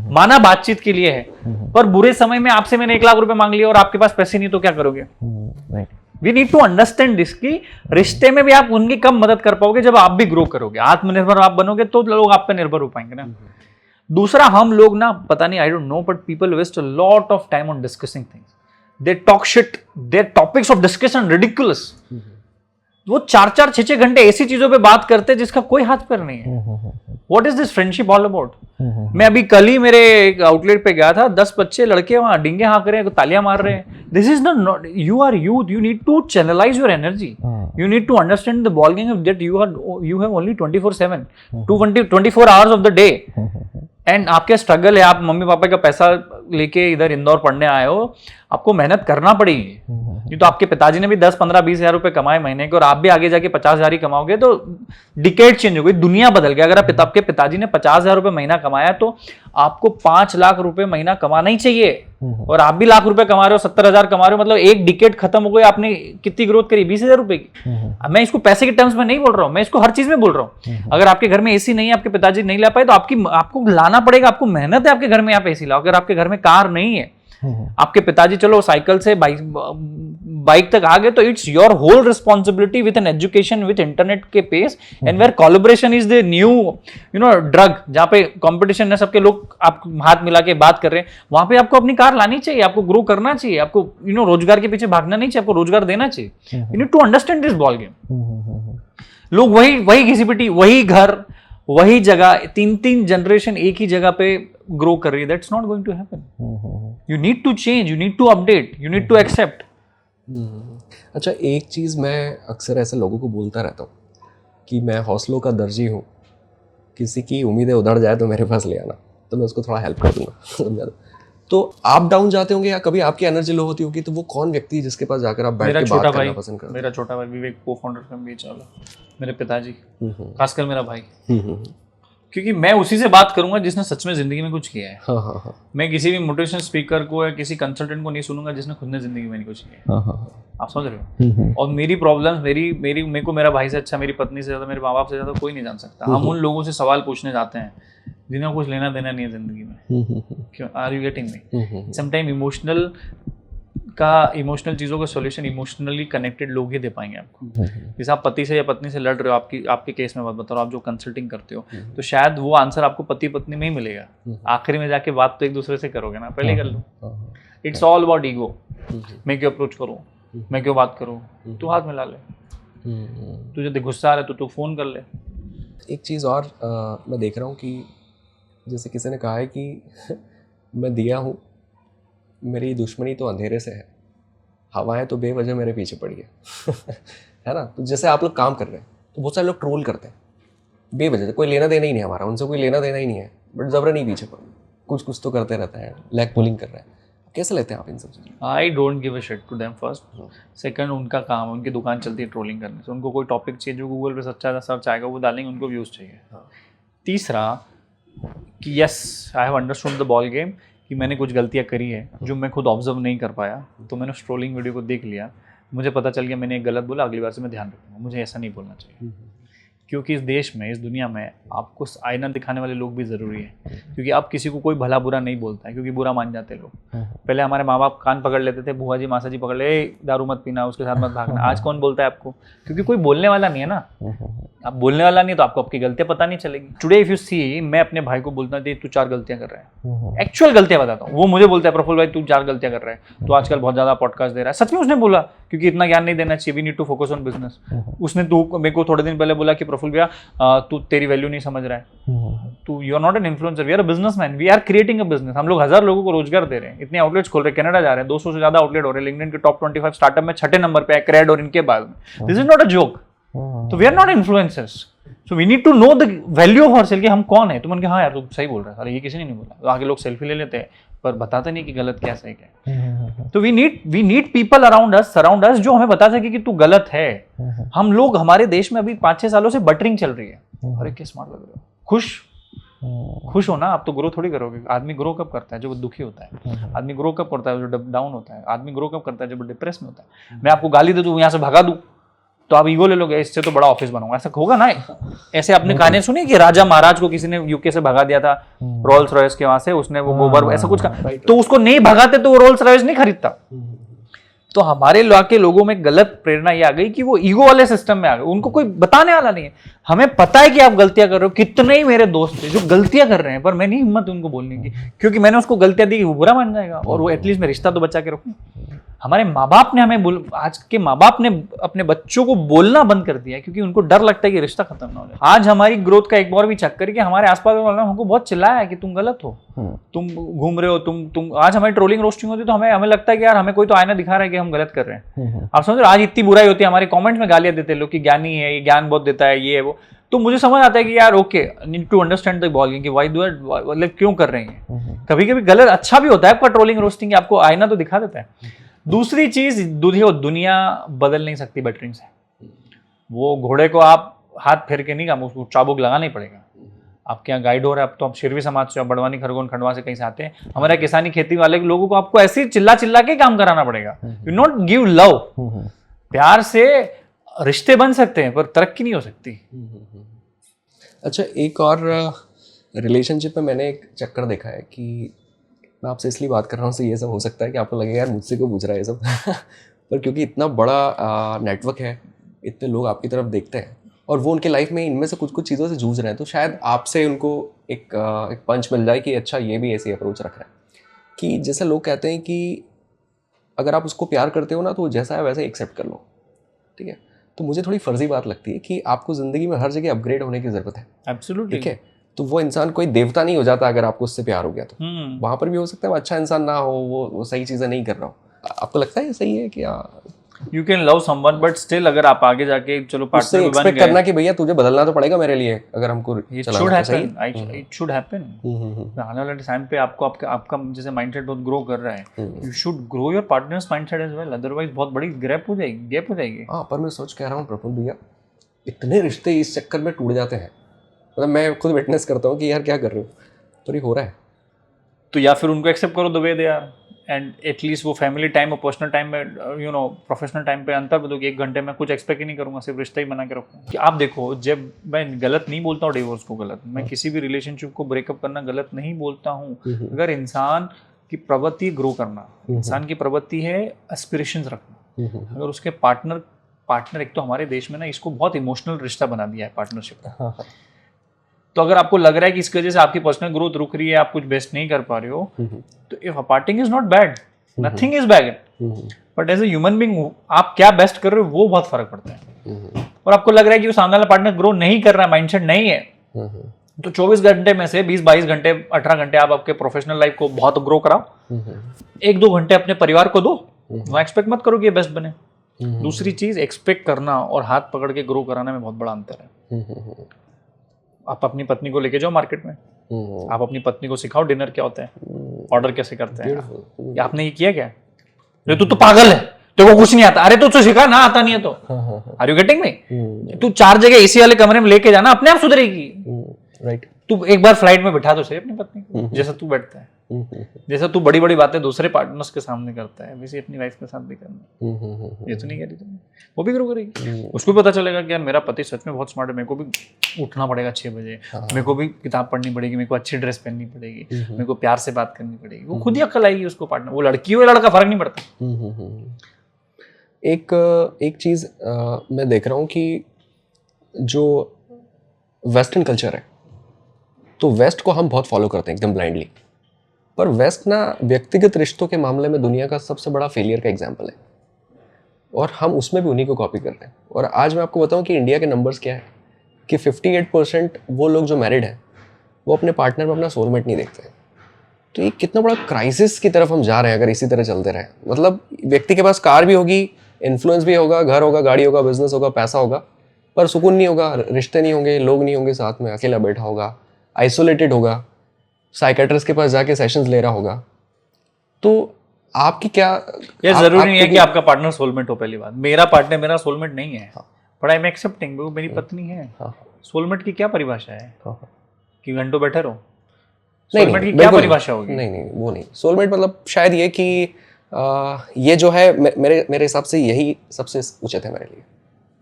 माना बातचीत के लिए है, पर बुरे समय में आपसे मैंने 1 लाख रुपए मांग लिया और आपके पास पैसे नहीं, तो क्या करोगे? We need to understand this कि रिश्ते में भी आप उनकी कम मदद कर पाओगे जब आप भी ग्रो करोगे, आत्मनिर्भर आप बनोगे तो लोग आप पे निर्भर हो पाएंगे ना। दूसरा, हम लोग ना, पता नहीं, I don't know, but people waste a lot of time on discussing things. They talk shit, their topics of discussion ridiculous. वो 4-4, 6-6 घंटे ऐसी चीजों पे बात करते हैं जिसका कोई हाथ पैर नहीं है। What is this friendship all about? मैं अभी कल ही मेरे एक आउटलेट पे गया था, 10 बच्चे लड़के वहां डिंगे हाँक रहे हैं, तालियां मार रहे हैं। This is not, you are youth, you need to channelize your energy, you need to understand the ball game that you have only 24/7 24 hours of the day. And आपके स्ट्रगल है, आप मम्मी पापा का पैसा लेके इधर इंदौर पढ़ने आए हो, आपको मेहनत करना पड़ेगी। नहीं तो आपके पिताजी ने भी 10, 15, 20 हजार रुपए कमाए महीने के, और आप भी आगे जाके 50,000 ही कमाओगे तो डिकेड चेंज हो गई, दुनिया बदल गया। अगर आपके पिताजी ने 50,000 रुपए महीना कमाया तो आपको 5 लाख रुपए महीना कमाना ही चाहिए। और आप भी लाख रुपए कमा रहे हो, 70,000 कमा रहे हो, मतलब एक डिकेड खत्म हो गई। आपने कितनी ग्रोथ करी? 20,000 रुपए की। मैं इसको पैसे के टर्म्स में नहीं बोल रहा हूँ, मैं इसको हर चीज में बोल रहा हूँ। अगर आपके घर में एसी नहीं है, आपके पिताजी नहीं ला पाए, तो आपको लाना पड़ेगा, आपको मेहनत है आपके घर में आप एसी लाओ। अगर आपके घर में कार नहीं है, आपके पिताजी चलो साइकिल से बाइक तक आ गए, तो it's your whole responsibility with an education, with internet के pace, and where collaboration is the new drug. जहां पे कंपटीशन है, सबके लोग आप हाथ मिला के बात कर रहे हैं, वहां पे आपको अपनी कार लानी चाहिए, आपको ग्रो करना चाहिए, आपको रोजगार के पीछे भागना नहीं चाहिए, आपको रोजगार देना चाहिए। You need to understand this ball game. लोग वही घिसी-पिटी, वही घर, वही जगह, 3-3 जनरेशन एक ही जगह पे ग्रो कर रही है। That's not going to happen. You need to change, you need to update, you need to accept. अच्छा, एक चीज़ मैं अक्सर ऐसे लोगों को बोलता रहता हूँ कि मैं हौसलों का दर्जी हूँ, किसी की उम्मीदें उधड़ जाए तो मेरे पास ले आना, तो मैं उसको थोड़ा हेल्प कर दूंगा। समझा? तो आप डाउन जाते होंगे या कभी आपकी एनर्जी लो होती होगी, तो वो कौन व्यक्ति है जिसके पास जाकर आप बैठ के बात करना पसंद करते हैं? मेरा छोटा भाई विवेक, को-फाउंडर फ्रॉम बीच वाला, मेरे पिताजी, खासकर मेरा भाई। क्योंकि मैं उसी से बात करूंगा जिसने सच में जिंदगी में कुछ किया है। हाँ। मैं किसी भी मोटिवेशन स्पीकर को या किसी कंसल्टेंट को नहीं सुनूंगा जिसने खुद ने जिंदगी में नहीं कुछ किया। आप समझ रहे हो? और मेरी प्रॉब्लम्स, मेरे को मेरा भाई से अच्छा, मेरी पत्नी से ज्यादा, मेरे माँ बाप से ज्यादा कोई नहीं जान सकता। हम उन लोगों से सवाल पूछने जाते हैं जिन्हें कुछ लेना देना नहीं है जिंदगी में। क्यों? Are you getting me? Sometime emotional चीज़ों का सॉल्यूशन इमोशनली कनेक्टेड लोग ही दे पाएंगे आपको। जैसे आप पति से या पत्नी से लड़ रहे हो, आपके केस में बात बता रहा हूँ, आप जो कंसल्टिंग करते हो, तो शायद वो आंसर आपको पति पत्नी में ही मिलेगा। आखिरी में जाके बात तो एक दूसरे से करोगे ना, पहले कर लो। It's all about ego. मैं क्यों अप्रोच करूँ, मैं क्यों बात करूँ? तू हाथ मिला ले, तुझे गुस्सा आ रहा है तो तू फोन कर ले। एक चीज़ और मैं देख रहा हूँ कि जैसे किसी ने कहा है कि मैं दिया हूँ, मेरी दुश्मनी तो अंधेरे से है, हवाएं तो बेवजह मेरे पीछे पड़ी है। है ना? तो जैसे आप लोग काम कर रहे हैं तो बहुत सारे लोग ट्रोल करते हैं बेवजह, कोई लेना देना ही नहीं हमारा, उनसे कोई लेना देना ही नहीं है, बट जबरन ही पीछे पड़े, कुछ तो करते रहता है, लैग पुलिंग कर रहा है। कैसे लेते हैं आप इन सब चीज़ों? I don't give a shit to them first. Second, उनका काम है, उनकी दुकान चलती है ट्रोलिंग करने से। उनको कोई टॉपिक चाहिए जो गूगल पे सच्चा सर्च आएगा वो डालेंगे, उनको व्यूज़ चाहिए। तीसरा कि yes I have understood the ball game, कि मैंने कुछ गलतियां करी है जो मैं खुद ऑब्जर्व नहीं कर पाया, तो मैंने स्ट्रोलिंग वीडियो को देख लिया, मुझे पता चल गया मैंने एक गलत बोला, अगली बार से मैं ध्यान रखूंगा, मुझे ऐसा नहीं बोलना चाहिए। क्योंकि इस देश में, इस दुनिया में आपको आईना दिखाने वाले लोग भी ज़रूरी है, क्योंकि अब किसी को कोई भला बुरा नहीं बोलता है, क्योंकि बुरा मान जाते हैं लोग। पहले हमारे माँ बाप कान पकड़ लेते थे, बुआ जी मासा जी पकड़ ले, दारू मत पीना, उसके साथ मत भागना। आज कौन बोलता है आपको? क्योंकि कोई बोलने वाला नहीं है ना। आप बोलने वाला नहीं तो आपको आपकी गलतियां पता नहीं चलेगी। टुडे इफ यू सी, मैं अपने भाई को बोलता हूँ तू 4 गलतियां कर रहा है, एक्चुअल गलतियां बताता हूँ। वो मुझे बोलता है प्रफुल्ल भाई तू 4 गलतियां कर रहा है, तो आजकल बहुत ज्यादा पॉडकास्ट दे रहा है। सच में उसने बोला, क्योंकि इतना ज्ञान नहीं देना चाहिए, we need to focus on business. उसने तू मेरे को थोड़े दिन पहले बोला कि प्रफुल्ल भैया तू तेरी वैल्यू नहीं समझ रहा है, तू you are not an influencer, we are a businessman, we are creating a business. हम लोग 1000 लोगों को रोजगार दे रहे हैं, इतने आउटलेट्स खोल रहे हैं, कनाडा जा रहे हैं, 200 से ज्यादा आउटलेट हो रहे हैं, लिंक्डइन के टॉप 25 स्टार्टअप में 6ठे नंबर पे है क्रेड और इनके बाद में। This is not a joke. तो we are not influencers, so we need to know the value of ourselves कि हम कौन है। तो मैंने कहा हाँ यार तू सही बोल रहा है, अरे ये किसी ने नहीं बोला। तो आगे लोग सेल्फी ले लेते हैं पर बताते नहीं कि गलत क्या सही क्या है। तो we need people around us, surround us, जो हमें बता सके कि तू गलत है। हम लोग, हमारे देश में अभी 5-6 सालों से बटरिंग चल रही है। अरे क्या स्मार्ट लग रहे हो, खुश हो ना, आप तो ग्रो थोड़ी करोगे। आदमी ग्रो कब करता है? जब वो दुखी होता है। आदमी ग्रो कब करता है? जब डाउन होता है। आदमी ग्रो कब करता है? जब वो डिप्रेस में होता है। मैं आपको गाली दे दूं, यहाँ से भगा दूं, तो आप ईगो ले लोगे, इससे तो बड़ा ऑफिस बनाऊंगा, ऐसा होगा ना? ऐसे आपने कहानी सुनी कि राजा महाराज को किसी ने यूके से भगा दिया था रोल्स रॉयस के वहां से, उसने वो गोबर ऐसा कुछ का, तो उसको नहीं भगाते तो वो रोल्स रॉयस नहीं खरीदता। तो हमारे के लोगों में गलत प्रेरणा ये आ गई कि वो ईगो वाले सिस्टम में आ गए, उनको कोई बताने वाला नहीं है। हमें पता है कि आप गलतियां कर रहे हो। कितने ही मेरे दोस्त थे जो गलतियां कर रहे हैं, पर मैं नहीं हिम्मत उनको बोलने की, क्योंकि मैंने उसको गलतियां दी कि वो बुरा मान जाएगा, और वो एटलीस्ट मैं रिश्ता तो बचा के रखूं। हमारे माँ बाप ने हमें आज के माँ बाप ने अपने बच्चों को बोलना बंद कर दिया है, क्योंकि उनको डर लगता है कि रिश्ता खत्म ना हो जाए। आज हमारी ग्रोथ का एक और भी चक्कर है कि हमारे आसपास वालों ने हमको बहुत चिल्लाया है कि तुम गलत हो, तुम घूम रहे हो, तुम आज हमारी ट्रोलिंग रोस्टिंग होती है तो हमें लगता है कि यार हमें कोई तो आईना दिखा रहा है कि हम गलत कर रहे हैं। आप समझ रहे हो, आज इतनी बुराई होती है, हमारे कमेंट्स में गालियां देते हैं लोग कि ज्ञानी है, ये ज्ञान बहुत देता है, ये है वो। तो मुझे समझ आता है कि यार okay, need to understand the ball कि व्हाई डू इट, मतलब क्यों कर रहे हैं। कभी कभी गलत अच्छा भी होता है आपका ट्रोलिंग रोस्टिंग, आपको आईना तो दिखा देता है। दूसरी चीज, दुनिया बदल नहीं सकती बटरिंग से। वो घोड़े को आप हाथ फेर के नहीं, काम उसको चाबुक लगाना ही पड़ेगा। आपके यहाँ गाइड हो रहा है, अब तो आप शिरवी समाज से, बड़वानी, खरगोन, खंडवा से कहीं से आते हैं, हमारे किसानी खेती वाले लोगों को आपको ऐसे चिल्ला चिल्ला के काम कराना पड़ेगा। यू नॉट गिव लव, प्यार से रिश्ते बन सकते हैं पर तरक्की नहीं हो सकती। अच्छा, एक और रिलेशनशिप में मैंने एक चक्कर देखा है कि मैं आपसे इसलिए बात कर रहा हूँ, ये सब हो सकता है कि आपको लगेगा यार मुझसे क्यों पूछ रहा है ये सब पर क्योंकि इतना बड़ा नेटवर्क है, इतने लोग आपकी तरफ देखते हैं और वो उनके लाइफ में इनमें से कुछ कुछ चीज़ों से जूझ रहे हैं, तो शायद आपसे उनको एक पंच मिल जाए कि अच्छा ये भी ऐसी अप्रोच रख रहा है। कि जैसे लोग कहते हैं कि अगर आप उसको प्यार करते हो ना तो जैसा है वैसा ही एक्सेप्ट कर लो, ठीक है। तो मुझे थोड़ी फर्जी बात लगती है कि आपको ज़िंदगी में हर जगह अपग्रेड होने की ज़रूरत है। एब्सोल्युटली, ठीक है। तो वो इंसान कोई देवता नहीं हो जाता अगर आपको उससे प्यार हो गया तो। वहाँ पर भी हो सकता है वो अच्छा इंसान ना हो, वो सही चीज़ें नहीं कर रहा हो। आपको लगता है ये सही है कि you can love someone but still अगर आप आगे जाके चलो पार्टनर बन गए, एक्सपेक्ट करना कि भैया तुझे बदलना तो पड़ेगा मेरे लिए अगर हमको इट शुड हैपन। आने वाले टाइम पे आपका जैसे माइंडसेट बहुत ग्रो कर रहा है, you should grow your partner's mindset as well, otherwise बहुत बड़ी गैप हो जाएगी। हाँ, पर मैं सोच कह रहा हूँ प्रफुल्ल भैया, इतने रिश्ते इस चक्कर में टूट जाते हैं, मतलब मैं खुद विटनेस करता हूँ कि यार क्या कर रहे हो, तो ये हो रहा है। तो या फिर उनको एक्सेप्ट करो the way they are, and at least वो फैमिली टाइम और पर्सनल टाइम में, यू नो, प्रोफेशनल टाइम पे अंतर बदलो कि 1 घंटे में कुछ एक्सपेक्ट ही नहीं करूंगा, सिर्फ रिश्ता ही बना के रखूँगा। कि आप देखो, जब मैं गलत नहीं बोलता हूँ डिवोर्स को गलत, मैं किसी भी रिलेशनशिप को ब्रेकअप करना गलत नहीं बोलता हूँ। अगर इंसान की प्रवृत्ति ग्रो करना, इंसान की प्रवृत्ति है एस्पिरेशंस रखना, अगर उसके पार्टनर एक तो हमारे देश में ना इसको बहुत इमोशनल रिश्ता बना दिया है पार्टनरशिप का। तो अगर आपको लग रहा है कि इसकी वजह से आपकी पर्सनल ग्रोथ रुक रही है, आप कुछ बेस्ट नहीं कर पा रहे हो, तो if parting is not bad, nothing is bad, but as a human being आप क्या बेस्ट कर रहे हो वो बहुत फर्क पड़ता है। और आपको लग रहा है कि वो सामने वाला पार्टनर ग्रो नहीं कर रहा है, माइंडसेट नहीं है, तो 24 घंटे में से 20-22 घंटे 18 घंटे आप आपके प्रोफेशनल लाइफ को बहुत ग्रो कराओ, 1-2 घंटे अपने परिवार को दो, वहाँ एक्सपेक्ट मत करो कि ये बेस्ट बने। दूसरी चीज, एक्सपेक्ट करना और हाथ पकड़ के ग्रो कराने में बहुत बड़ा अंतर है। आप अपनी पत्नी को लेके जाओ मार्केट में, आप अपनी पत्नी को सिखाओ डिनर क्या होता है, ऑर्डर कैसे करते हैं। आपने ये किया क्या? तू तो पागल है, तेरे को कुछ नहीं आता। अरे तो सिखा ना, आता नहीं है तो। Are you getting me? तू 4 जगह एसी वाले कमरे में लेके जाना, अपने आप सुधरेगी। राइट। तू एक बार फ्लाइट में बिठा तो सही अपनी पत्नी को, जैसा तू बैठता है, जैसा तू बड़ी बड़ी बातें दूसरे पार्टनर्स के सामने करता है, वैसे अपनी वाइफ के साथ भी करना। ये तो नहीं करी तुमने, वो भी ग्रो करेगी, उसको भी पता चलेगा कि यार मेरा पति सच में बहुत स्मार्ट है, मेरे को भी उठना पड़ेगा 6 बजे, मेरे को भी किताब पढ़नी पड़ेगी, मेरे को अच्छी ड्रेस पहननी पड़ेगी, मेरे को प्यार से बात करनी पड़ेगी, वो खुद ही अक्ल आएगी उसको पार्टनर, वो लड़की हो या लड़का फर्क नहीं पड़ता। एक चीज़ मैं देख रहा हूँ कि जो वेस्टर्न कल्चर है, तो वेस्ट को हम बहुत फॉलो करते हैं एकदम ब्लाइंडली, पर वेस्ट ना व्यक्तिगत रिश्तों के मामले में दुनिया का सबसे बड़ा फेलियर का एग्जाम्पल है, और हम उसमें भी उन्हीं को कॉपी कर रहे हैं। और आज मैं आपको बताऊं कि इंडिया के नंबर्स क्या है कि 58% वो लोग जो मैरिड हैं वो अपने पार्टनर में अपना सोलमेट नहीं देखते। तो ये कितना बड़ा क्राइसिस की तरफ हम जा रहे हैं अगर इसी तरह चलते रहे। मतलब व्यक्ति के पास कार भी होगी, इन्फ्लुएंस भी होगा, घर होगा, गाड़ी होगा, बिजनेस होगा, पैसा होगा, पर सुकून नहीं होगा, रिश्ते नहीं होंगे, लोग नहीं होंगे साथ में, अकेला बैठा होगा, आइसोलेटेड होगा, साइकेट्रिस्ट के पास जाके सेशंस ले रहा होगा। तो आपकी क्या, ये जरूरी नहीं है कि आपका पार्टनर सोलमेट हो। पहली बात, मेरा पार्टनर मेरा सोलमेट नहीं है, बट आई एम एक्सेप्टिंग वो मेरी पत्नी है। सोलमेट की क्या परिभाषा है कि घंटों बैठे रहो? सोलमेट की क्या परिभाषा होगी? नहीं, वो नहीं। सोलमेट मतलब शायद ये कि ये जो है मेरे हिसाब से यही सबसे उचित है मेरे लिए।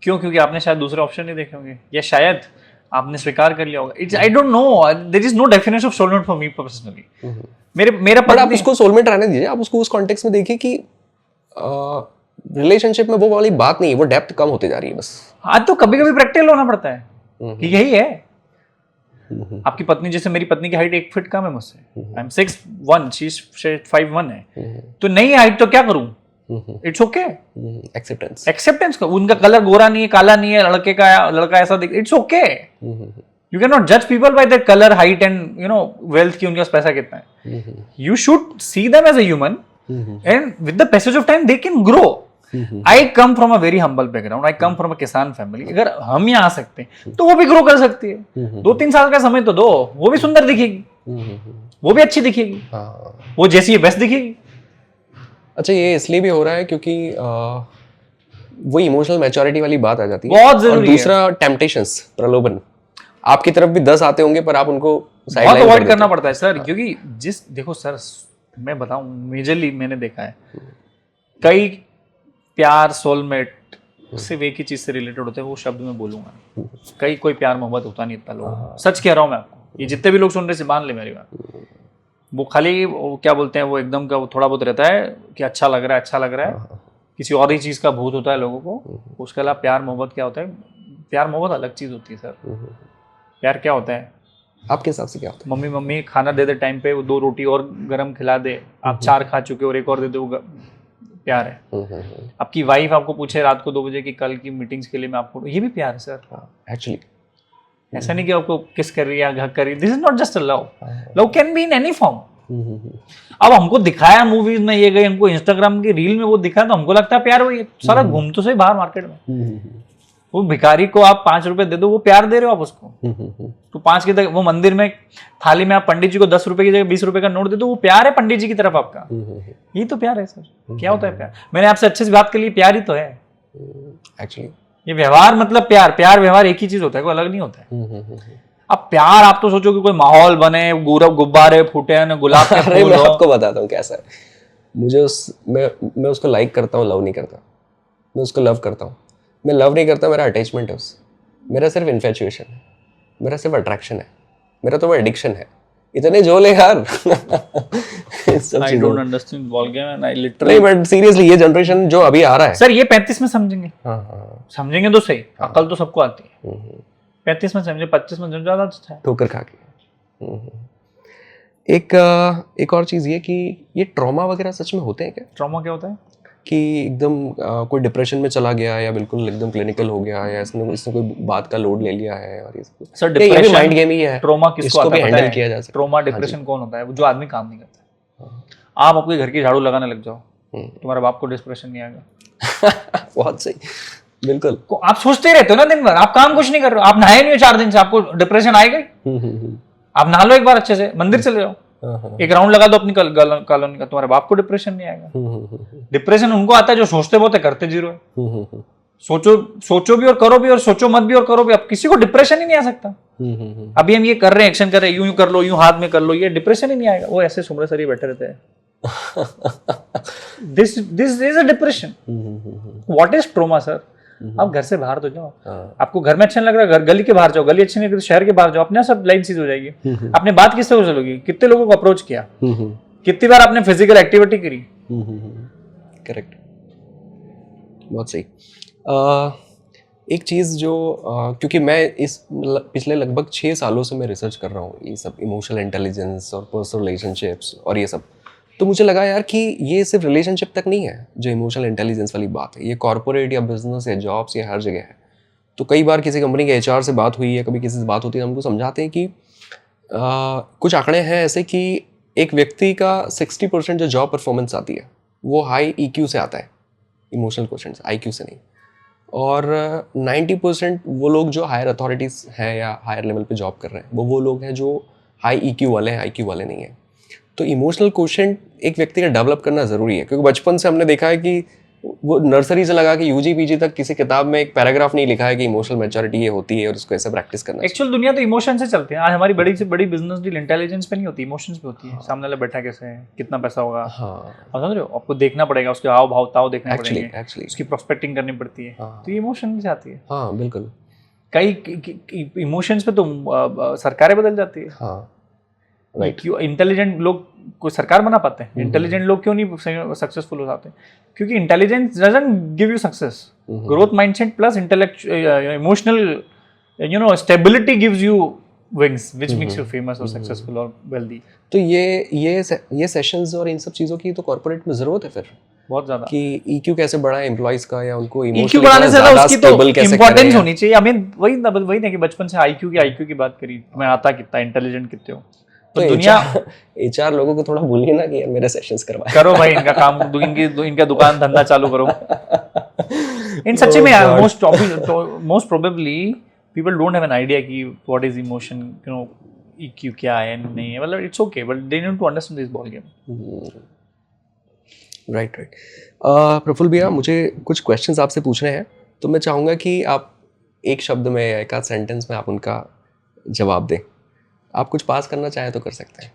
क्यों? क्योंकि आपने शायद दूसरे ऑप्शन नहीं देखे होंगे, या शायद आपने स्वीकार कर लिया होगा। It's I don't know, there is no definition of soulmate for me personally. मेरा बट आप उसको सोलमेट रहने दीजिए, आप उसको उस कॉन्टेक्स्ट में देखिए कि रिलेशनशिप में वो वाली बात नहीं है, वो डेप्थ कम होती जा रही है बस। हाँ, तो कभी कभी प्रैक्टिकल होना पड़ता है कि यही है। आपकी पत्नी, जैसे मेरी पत्नी की हाइट 1 फीट कम है मुझसे, आई एम 6'1", शी इज 5'1" है, तो नहीं हाइट तो क्या करूं? इट्स ओके, एक्सेप्टेंस का। उनका कलर गोरा नहीं है, काला नहीं है, लड़का ऐसा दिख, it's okay. You can not जज people by their colour, height and wealth की उनके पास पैसा कितना है। You should see them as a human, and with the passage of time they can grow. I come from a very humble background, I come from a kisan family. अगर हम यहाँ आ सकते हैं तो वो भी ग्रो कर सकती है। 2-3 साल का समय तो दो, वो भी सुंदर दिखेगी, वो भी अच्छी दिखेगी, वो जैसी है बेस्ट दिखेगी। अच्छा, ये इसलिए भी हो रहा है क्योंकि वो इमोशनल मैच्योरिटी वाली बात आ जाती है, बहुत जरूरी है। दूसरा टेम्पटेशंस, प्रलोभन। आपकी तरफ भी 10 आते होंगे, पर आप उनको बहुत अवॉइड करना पड़ता है सर। क्योंकि देखो सर, मैं बताऊं, मेजरली मैंने देखा है कई प्यार सोलमेट सिर्फ एक ही चीज से रिलेटेड होते हैं, वो शब्द मैं बोलूंगा। कोई प्यार मोहब्बत होता नहीं इतना लोग, सच कह रहा हूं मैं आपको। ये जितने भी लोग सुन रहे से मान ले मेरी बात, वो खाली क्या बोलते हैं, वो एकदम का वो थोड़ा बहुत रहता है कि अच्छा लग रहा है, किसी और ही चीज का भूत होता है लोगों को। उसके अलावा प्यार मोहब्बत क्या होता है? प्यार मोहब्बत अलग चीज होती है सर। प्यार क्या होता है आपके हिसाब से? क्या होता है? मम्मी खाना दे दे टाइम पे, वो 2 रोटी और गरम खिला दे, आप 4 खा चुके और एक और दे दे, वो प्यार है। आपकी वाइफ आपको पूछे रात को 2 बजे की कल की मीटिंग्स के लिए मैं आपको, ये भी प्यार है सर। एक्चुअली ऐसा नहीं कि आपको किस कर रही है या हक कर रही है, this is not just a love. Love can be in any form. अब हमको दिखाया मूवीज में ये गई, हमको इंस्टाग्राम की रील में वो दिखाया, तो हमको लगता है प्यार वही है। सारा घूम तो सही बाहर मार्केट में, वो भिखारी को आप 5 रुपए दे दो, वो प्यार दे रहे हो आप उसको। तो 5 की वो मंदिर में थाली में आप पंडित जी को 10 रुपए की जगह 20 रुपए का नोट दे दो, वो प्यार है पंडित जी की तरफ आपका। ये तो प्यार है सर। क्या होता है प्यार? मैंने आपसे अच्छे से बात कर ली, प्यार ही तो है एक्चुअली। ये व्यवहार मतलब प्यार व्यवहार एक ही चीज होता है, कोई अलग नहीं होता है। अब प्यार आप तो सोचो कि कोई माहौल बने, गुब्बारे फूटे न, गुलाब के फूल हो। मैं आपको बताता हूँ कैसा है। मुझे मैं उसको लाइक करता हूँ, लव नहीं करता। मैं उसको लव करता हूँ। मैं लव नहीं करता, मेरा अटैचमेंट है उससे। मेरा सिर्फ इन्फेचुएशन है, मेरा सिर्फ अट्रैक्शन है, मेरा तो वो एडिक्शन है। इतने झोल है यार। I don't understand ball game and I literally नहीं, बट सीरियसली ये जनरेशन जो अभी आ रहा है सर, ये 35 में समझेंगे। समझेंगे तो सही, अकल तो सबको आती है। 35 में समझे, 25 में समझे, ज्यादा अच्छा है। ठोकर खा के। एक और चीज़ ये कि ये ट्रॉमा वगैरह सच में होते हैं क्या? ट्रॉमा क्या होता है? कि एकदम कोई डिप्रेशन में चला गया या बिल्कुल एकदम क्लिनिकल हो गया, या इसने कोई बात का लोड ले लिया है, और ये सब। सर डिप्रेशन माइंड गेम ही है। ट्रॉमा किसको आता है? हैंडल किया जा सकता है। ट्रॉमा डिप्रेशन कौन होता है? वो जो आदमी काम नहीं करता। आप अपने घर की झाड़ू लगाने लग जाओ, तुम्हारे बाप को डिप्रेशन नहीं आएगा। बहुत सही, बिल्कुल। आप सोचते रहते हो ना दिन भर, आप काम कुछ नहीं कर रहे हो, आप नहाए नहीं हो 4 दिन से, आपको डिप्रेशन आएगा? आप नहा लो एक बार अच्छे से, मंदिर चले जाओ, एक राउंड लगा दो अपनी कॉलोनी का, तुम्हारे बाप को डिप्रेशन नहीं आएगा। डिप्रेशन उनको आता है जो सोचते बहुत है, करते जीरो है। सोचो भी और करो भी, और सोचो मत भी और करो भी। अब किसी को डिप्रेशन ही नहीं आ सकता। अभी हम ये कर रहे हैं, एक्शन कर रहे हैं, यूं कर लो, यूं हाथ में कर लो, ये डिप्रेशन ही नहीं आएगा। वो ऐसे सुमरे सर बैठे रहते हैं। This is a depression. What is trauma sir? आप घर से बाहर तो जाओ, आपको घर में अच्छा नहीं लग रहा, घर गली के बाहर जाओ, गली अच्छी नहीं लग रही, शहर के बाहर जाओ, अपने सब लाइन सीज हो जाएगी। आपने बात किससे हो चलोगी? कितने लोगों को अप्रोच किया, कितनी बार आपने फिजिकल एक्टिविटी करी? करेक्ट, बहुत सही। एक चीज़ जो क्योंकि मैं इस पिछले लगभग 6 सालों से मैं रिसर्च कर रहा हूँ ये सब इमोशनल इंटेलिजेंस और पर्सनल रिलेशनशिप्स और ये सब, तो मुझे लगा यार कि ये सिर्फ रिलेशनशिप तक नहीं है जो इमोशनल इंटेलिजेंस वाली बात है, ये कॉर्पोरेट या बिजनेस या जॉब्स या हर जगह है। तो कई बार किसी कंपनी के HR से बात हुई या कभी किसी से बात होती है, हमको समझाते हैं कि कुछ आंकड़े हैं ऐसे कि एक व्यक्ति का 60% जो जॉब परफॉर्मेंस आती है वो हाई EQ से आता है, इमोशनल क्वेश्चन IQ से नहीं। और 90% वो लोग जो हायर अथॉरिटीज़ हैं या हायर लेवल पे जॉब कर रहे हैं वो लोग हैं जो हाई EQ वाले हैं, IQ वाले नहीं हैं। तो इमोशनल क्वेश्चन एक व्यक्ति का डेवलप करना ज़रूरी है, क्योंकि बचपन से हमने देखा है कि वो नर्सरी से लगा के UG PG तक किसी किताब में एक पैराग्राफ नहीं लिखा है कि इमोशनल मैच्योरिटी ये होती है और उसको ऐसे प्रैक्टिस करना। एक्चुअल दुनिया तो इमोशन से चलती है। आज हमारी बड़ी से बड़ी बिजनेस डील इंटेलिजेंस पे नहीं होती, इमोशंस पे होती है। सामने वाला बैठा कैसे है, कितना पैसा होगा, आप समझ रहे हो? आपको देखना पड़ेगा, उसके हाव भाव ताव देखने पड़ेंगे, उसकी प्रोस्पेक्टिंग करनी पड़ती है। तो ये इमोशन से आती है। हाँ बिल्कुल। कई इमोशंस पे तो सरकारें बदल जाती है। हाँ क्यों इंटेलिजेंट लोग को सरकार बना पाते हैं? इंटेलिजेंट लोग क्यों नहीं सक्सेसफुल हो जाते? क्योंकि intelligence doesn't give you success. Growth mindset plus intellectual emotional stability gives you wings which makes you famous और सक्सेसफुल और वेल्दी। तो ये सेशंस और इन सब चीज़ों की तो कॉर्पोरेट में ज़रूरत है फिर बहुत ज़्यादा, कि EQ कैसे बढ़ाए एम्प्लॉइज का, या उनको EQ बढ़ाने से ज़्यादा उसकी तो इंपॉर्टेंस होनी चाहिए। आई मीन वही ना कि बचपन से IQ की बात करी, मैं आता कितना इंटेलिजेंट कितने हो। तो दुनिया HR लोगों को थोड़ा बोलिए ना कि यार मेरे सेशंस करवाएं। करो भाई, इनका काम इनका दुकान धंधा चालू करो। इन सच्ची में यार most probably people don't have an idea कि what is emotion, you know EQ क्या है नहीं है। मतलब it's okay but they need to understand this ball game. Right. Prafull भैया, मुझे कुछ क्वेश्चंस आपसे पूछने हैं, तो मैं चाहूँगा कि आप एक शब्द में या एक आध सेंटेंस में आप उनका जवाब दें। आप कुछ पास करना चाहें तो कर सकते हैं।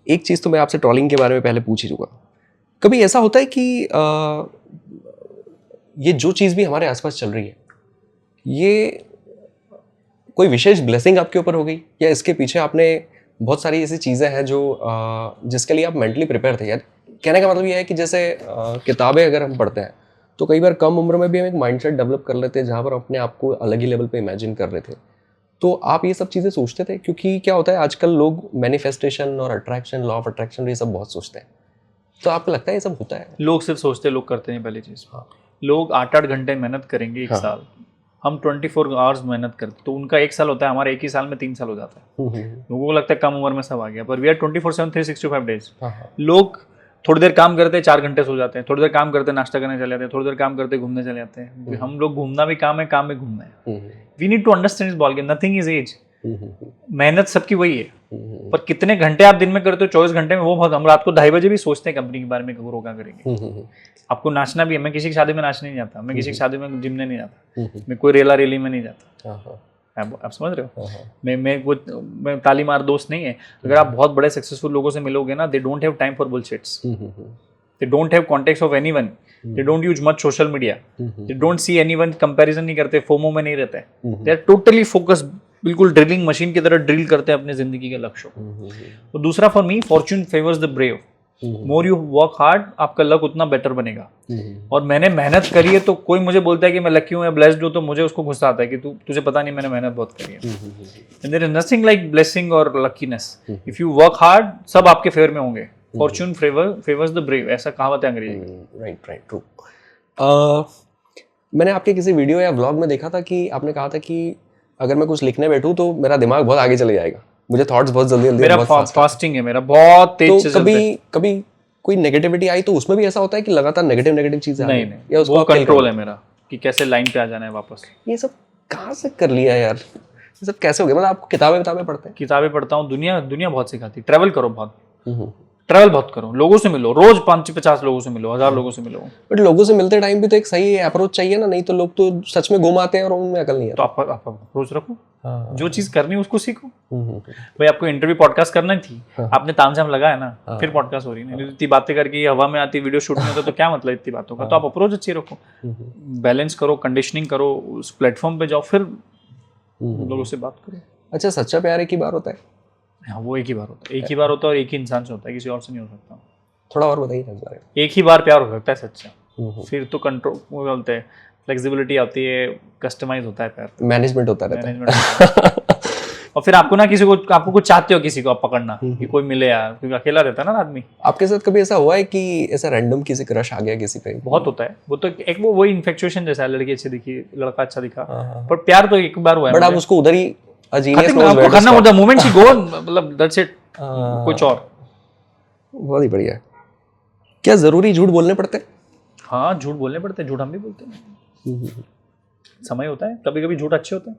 एक चीज़ तो मैं आपसे ट्रोलिंग के बारे में पहले पूछ ही चुका। कभी ऐसा होता है कि ये जो चीज़ भी हमारे आसपास चल रही है, ये कोई विशेष ब्लेसिंग आपके ऊपर हो गई, या इसके पीछे आपने बहुत सारी ऐसी चीज़ें हैं जो जिसके लिए आप मेंटली प्रिपेयर थे? यार कहने का मतलब ये है कि जैसे किताबें अगर हम पढ़ते हैं तो कई बार कम उम्र में भी हम एक माइंडसेट डेवलप कर लेते हैं जहाँ पर अपने आप को अलग ही लेवल पे इमेजिन कर रहे थे। तो आप ये सब चीज़ें सोचते थे? क्योंकि क्या होता है आजकल लोग मैनिफेस्टेशन और अट्रैक्शन, लॉ ऑफ अट्रैक्शन, ये सब बहुत सोचते हैं। तो आपको लगता है ये सब होता है? लोग सिर्फ सोचते, लोग करते नहीं। पहली चीज़, लोग 8-8 घंटे मेहनत करेंगे एक साल, हम 24 आवर्स मेहनत करते, तो उनका 1 साल होता है, हमारा 1 ही साल में 3 साल हो जाता है। लोगों को लगता है कम उम्र में सब आ गया, पर वी आर 24/7 365 डेज। लोग थोड़ी देर काम करते हैं, 4 घंटे सो जाते हैं, थोड़ी देर काम करते हैं, नाश्ता करने चले जाते हैं, थोड़ी देर काम करते घूमने चले जाते हैं। हम लोग घूमना भी काम में घूमना है। We need to understand this ball game, nothing is edge. मेहनत सबकी वही है, पर कितने घंटे आप दिन में करते हो? 24 घंटे में वो बहुत। हम रात को 2:30 बजे भी सोचते हैं कंपनी के बारे में, कब क्या करेंगे। आपको नाचना भी है। मैं किसी की शादी में नाचने नहीं जाता, मैं किसी की शादी में जिमने नहीं जाता, मैं कोई रेला रेली में नहीं जाता। आप समझ रहे हो? मैं ताली मार दोस्त नहीं है। अगर आप बहुत बड़े सक्सेसफुल लोगों से मिलोगे ना, they don't have time for bullshits, they don't have contact of anyone, they don't use much social media, they don't see anyone, comparison नहीं करते, फोमो में नहीं रहते हैं। दे आर टोटली फोकस्ड, बिल्कुल ड्रिलिंग मशीन की तरह ड्रिल करते हैं अपने जिंदगी के लक्ष्य को। तो दूसरा, for me, Fortune favours the brave. More you work hard, आपका लक उतना बेटर बनेगा। और मैंने मेहनत करी है, तो कोई मुझे बोलता है कि मैं लकी हूँ या ब्लेस्ड हूँ, तो मुझे उसको गुस्सा आता है कि तुझे पता नहीं, मैंने मेहनत बहुत करी है। And there is nothing like blessing और luckiness. If you work hard, सब आपके फेवर में होंगे। फॉर्च्यून फेवर्स द ब्रेव, ऐसा कहावत है अंग्रेजी में। Right, true. मैंने आपके किसी वीडियो या व्लॉग में देखा था कि आपने कहा था कि अगर मैं कुछ लिखने बैठूं तो मेरा दिमाग बहुत आगे चले जाएगा, मुझे थॉट्स बहुत जल्दी मेरा फास्टिंग है, मेरा बहुत तेज से चलता है। कभी कोई नेगेटिविटी आई तो उसमें भी ऐसा होता है कि लगातार नेगेटिव चीजें नहीं, या उसको कंट्रोल है मेरा कि कैसे लाइन पे आ जाना है वापस। ये सब कहाँ से कर लिया यार? ये सब कैसे हो गया? मतलब आपको किताबें पढ़ते हैं? किताबें पढ़ता हूँ, दुनिया बहुत सिखाती। ट्रैवल करो बहुत, ट्रैवल बहुत करो, लोगों से मिलो, रोज 550 लोगों से मिलो, 1000 लोगों से मिलो। बट लोगों से मिलते टाइम भी तो एक सही अप्रोच चाहिए ना, नहीं तो लोग तो सच में घूम आते हैं और उनमें अकल नहीं है। तो आप अप्रोच रखो, हाँ। जो चीज करनी है उसको सीखो। भाई आपको इंटरव्यू पॉडकास्ट करना थी, आपने तामझाम लगाया ना, फिर पॉडकास्ट हो रही है। इतनी बातें करके हवा में आती वीडियो शूट में होता तो क्या मतलब इतनी बातों का। तो आप अप्रोच अच्छी रखो, बैलेंस करो, कंडीशनिंग करो, उस प्लेटफॉर्म पे जाओ, फिर लोगों से बात करो। अच्छा, सच्चा प्यार एक ही बार होता है? हाँ, वो एक ही बार होता है, एक ही बार होता है और एक ही इंसान से होता है, किसी और से नहीं हो सकता। थोड़ा और बताइए इस बारे में। एक ही बार प्यार हो सकता है सच्चा, फिर तो कंट्रोल, वो बोलते हैं फ्लेक्सिबिलिटी आती है, कस्टमाइज होता है प्यार, मैनेजमेंट होता रहता है। मैनेजमेंट। और फिर आपको ना किसी को, आपको कुछ चाहते हो किसी को आप पकड़ना कि कोई मिले यार, क्योंकि अकेला रहता है ना आदमी। आपके साथ कभी ऐसा हुआ है कि ऐसा रैंडम किसी क्रश आ गया किसी पे? बहुत होता है वो तो, एक वो वही इन्फेक्चुएशन जैसा है, लड़की अच्छी दिखी, लड़का अच्छा दिखा, पर प्यार तो एक बार हुआ है। बट आप उसको उधर ही आपको करना होता है, मोमेंट ही गो, मतलब दैट्स इट, कुछ और। बहुत ही बढ़िया है। क्या जरूरी झूठ बोलने पड़ते हैं? हाँ, झूठ बोलने पड़ते हैं, झूठ हम भी बोलते हैं, समय होता है, कभी कभी झूठ अच्छे होते हैं।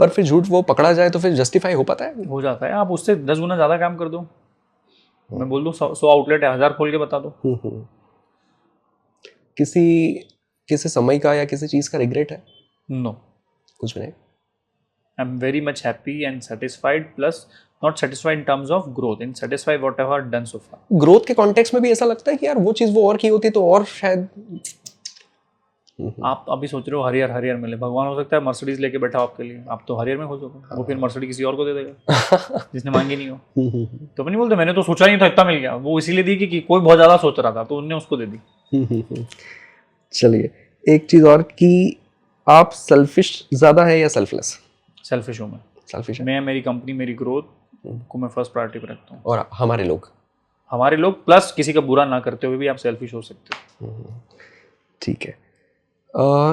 पर फिर झूठ वो पकड़ा जाए तो फिर जस्टिफाई हो पाता है? हो जाता है, आप उससे 10 गुना ज्यादा काम कर दो। मैं बोल दूं 100 आउटलेट है, 1000 खोल के बता दो। किसी समय का या किसी चीज का रिग्रेट है? नो, कुछ भी नहीं। I am very much happy and satisfied, plus not satisfied in terms of growth, in satisfied whatever done so far. Growth के कॉन्टेक्स्ट में भी ऐसा लगता है कि यार वो चीज वो और की होती तो और शायद। आप अभी सोच रहे हो हरियर मिले, भगवान हो सकता है मर्सिडीज लेके बैठा हो आपके लिए, आप तो हरियर में हो जाओगे, वो फिर मर्सिडीज किसी और को दे देगा जिसने मांगी नहीं हो। तो अपनी बोलते मैंने तो सोचा नहीं था इतना मिल गया, वो इसीलिए दी कि कोई बहुत ज्यादा सोच रहा था तो उन्होंने उसको दे दी। चलिए, एक चीज और कि आप सेल्फिश ज्यादा है या सेल्फलेस? सेल्फिश हूँ मैं, सेल्फिश मैं, मेरी कंपनी, मेरी ग्रोथ को मैं फर्स्ट प्रायोरिटी पे रखता हूँ। और हमारे लोग प्लस किसी का बुरा ना करते हुए भी आप सेल्फिश हो सकते हो। ठीक है।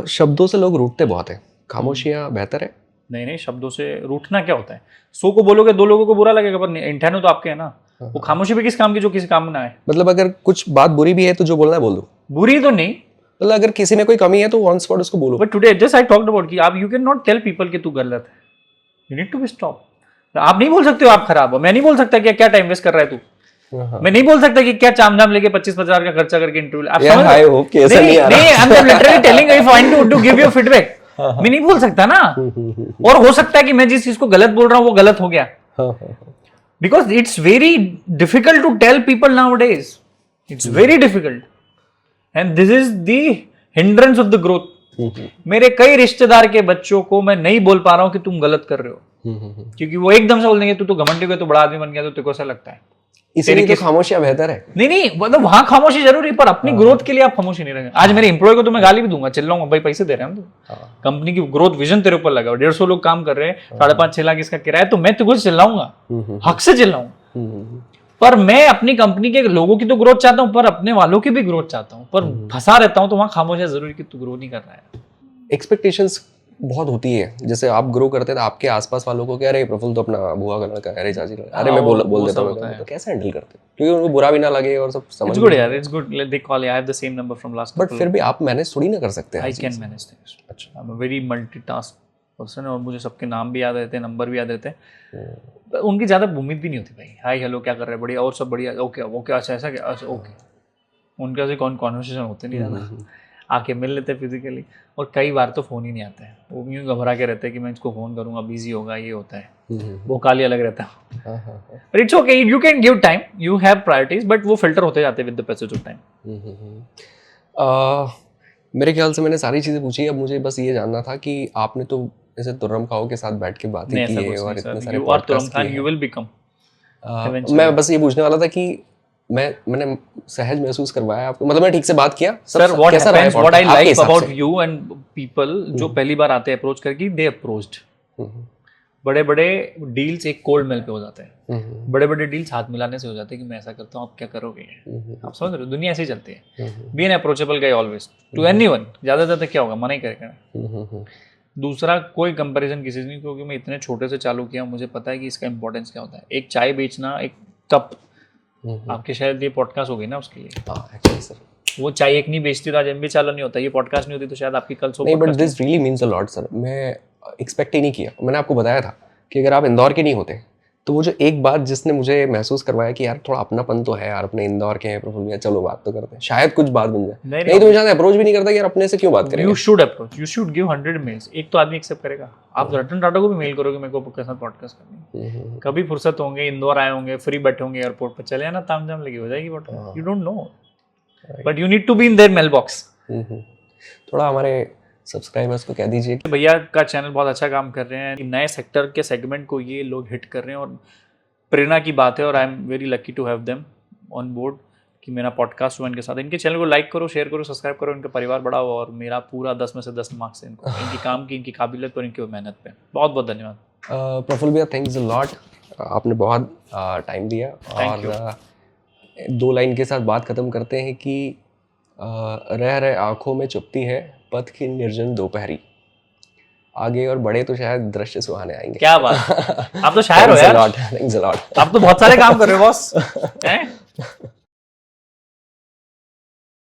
शब्दों से लोग रूठते बहुत है, खामोशियाँ बेहतर है? नहीं, शब्दों से रूठना क्या होता है? 100 को बोलोगे 2 लोगों को बुरा लगेगा, पर इंटरनो तो आपके है ना। वो खामोशी भी किस काम की जो किसी काम में ना आए। मतलब अगर कुछ बात बुरी भी है तो जो बोलना है बोल दो। बुरी तो नहीं, मतलब अगर किसी में कोई कमी है तो ऑन स्पॉट उसको बोलो। But today just I talked about कि आप, you can not tell people कि तू गलत है, you need to be stop. आप नहीं बोल सकते हो आप खराब हो, मैं नहीं बोल सकता कि क्या टाइम वेस्ट कर रहा है तू, मैं नहीं बोल सकता कि क्या चामझाम लेके 25,000 का खर्चा करके इंटरव्यू। आप समझ रहे हो? नहीं, I am literally telling if I want to give you feedback, मैं नहीं बोल सकता ना। और हो सकता है कि मैं जिस चीज को गलत बोल रहा हूं वो गलत हो गया, because it's very difficult to tell people nowadays, it's very difficult, and this is the hindrance of the growth. मेरे कई रिश्तेदार के बच्चों को मैं नहीं बोल पा रहा हूं कि तुम गलत कर रहे हो, क्योंकि वो एकदम से बोल देंगे तू तो घमंडी हो, तू बड़ा आदमी बन गया, तो तेरे को ऐसा लगता है। इसलिए तो खामोशियां बेहतर है। नहीं, मतलब वहां खामोशी जरूरी है, पर अपनी ग्रोथ के लिए आप खामोशी नहीं रहेंगे। आज मेरे एम्प्लॉय को तो मैं गाली भी दूंगा, चिल्लाऊंगा, भाई पैसे दे रहे हैं हम तो, कंपनी की ग्रोथ विजन तेरे ऊपर लगा, 150 लोग काम कर रहे हैं, 5.5-6 लाख इसका किराया, तो मैं तुझे चिल्लाऊंगा, हक से चिल्लाऊंगा। पर मैं अपनी कंपनी के लोगों की तो ग्रोथ चाहता हूं, पर अपने वालों की भी ग्रोथ चाहता हूं, पर फंसा रहता हूं, तो वहां खामोशियां जरूरी कि तू ग्रो नहीं कर रहा है। एक्सपेक्टेशंस बहुत होती है, जैसे आप ग्रो करते थे आपके आसपास वालों को, अरे प्रफुल्ल तो अपना बुआ का लड़का है, अरे चाची का, अरे मैं बोल देता हूं, तो कैसे हैंडल करते हैं क्योंकि उनको बुरा भी ना लगे और सब समझ। इट्स गुड यार, it's good, they call, I have the same number from last, but फिर भी आप मैनेज थोड़ी ना कर सकते हैं। I can manage things. अच्छा, I am a very multitask person, और मुझे सबके नाम भी याद रहते हैं, नंबर भी याद रहते हैं, उनकी ज्यादा उम्मीद भी नहीं होती, भाई हाय हेलो क्या कर रहे हैं, बढ़िया, और सब बढ़िया, ओके ओके, अच्छा ऐसा क्या, अच्छा ओके, उनका से कॉन्वर्सेशन होते नहीं ज्यादा, आके मिल लेते फिजिकली, और कई बार तो फोन ही नहीं आता है, वो यूं घबरा के रहते हैं कि मैं इसको फोन करूंगा बिजी होगा, ये होता है, वो काली अलग रहता है। But it's okay, you can give time, you have priorities, but वो फिल्टर होते जाते हैं with the passage of time. मेरे ख्याल से मैंने सारी चीजें पूछी, अब मुझे बस ये जानना था कि आपने तो जैसे तुर्रम खाओ के साथ बैठ के बातें की है और इतने सारे पॉडकास्ट किए, यू विल बिकम। मैं बस ये पूछने वाला था कि मैंने सहज महसूस करवाया आपको, मतलब मैं ठीक से बात किया? Sir, what I like about you and people जो पहली बार आते हैं अप्रोच करके, they approached, बड़े बड़े डील्स एक कोल्ड मेल पे हो जाते हैं, बड़े बड़े डील्स हाथ मिलाने से हो जाते हैं कि मैं ऐसा करता हूँ, आप क्या करोगे, आप समझ रहे हो, दुनिया ऐसे ही चलती है। Be an approachable guy always to anyone, ज्यादा क्या होगा, मना ही करेगा। दूसरा, कोई कंपैरिजन किसी से नहीं, क्योंकि मैं इतने छोटे से चालू किया, मुझे पता है कि इसका इंपॉर्टेंस क्या होता है। एक चाय बेचना, एक कप, आपके शायद ये पॉडकास्ट हो गई ना उसके लिए, एक्चुअली सर वो चाय एक नहीं बेचती तो आज एमबी चालू नहीं होता, ये पॉडकास्ट नहीं होती तो शायद आपकी कल नहीं, but this really means a lot sir. मैं एक्सपेक्ट ही नहीं किया, मैंने आपको बताया था कि अगर आप इंदौर के नहीं होते तो वो जो एक बात जिसने मुझे महसूस करवाया कि यार थोड़ा अपनापन तो है यार, अपने इंदौर के हैं प्रफुल्ल भैया, चलो बात तो करते हैं, शायद कुछ बात बन जाए। नहीं तो मुझे अप्रोच भी नहीं करता कि यार अपने से क्यों बात करेंगे। You should approach, you should give 100 males, एक तो आदमी एक्सेप्ट करेगा। आप रतन टाटा को भी मेल करोगे मेरे को के साथ पॉडकास्ट करनी है, कभी फुर्सत होंगे, इंदौर आए होंगे, फ्री बैठे होंगे एयरपोर्ट पर, चले आना, तामझाम लगी हो जाएगी podcast. You don't know but you need to be in their mail box. थोड़ा हमारे सब्सक्राइबर्स को कह दीजिए कि भैया का चैनल बहुत अच्छा काम कर रहे हैं, नए सेक्टर के सेगमेंट को ये लोग हिट कर रहे हैं और प्रेरणा की बात है। और I am very lucky to have them on board कि मेरा पॉडकास्ट हुआ इनके साथ। इनके चैनल को लाइक करो, शेयर करो, सब्सक्राइब करो, इनका परिवार बड़ा हो और मेरा पूरा 10 में से 10 मार्क्स है इनको, इनकी काम की, इनकी काबिलियत और इनकी मेहनत पे। बहुत बहुत धन्यवाद प्रफुल्ल भैया, थैंक्स अ लॉट, आपने बहुत टाइम दिया। और 2 लाइन के साथ बात खत्म करते हैं कि रह रहे आँखों में चुपती है पथ की निर्जन दोपहरी, आगे और बड़े तो शायद दृश्य सुहाने आएंगे। क्या बात, आप तो शायर हो यार। Thanks a lot. आप तो बहुत सारे काम कर रहे हो बॉस।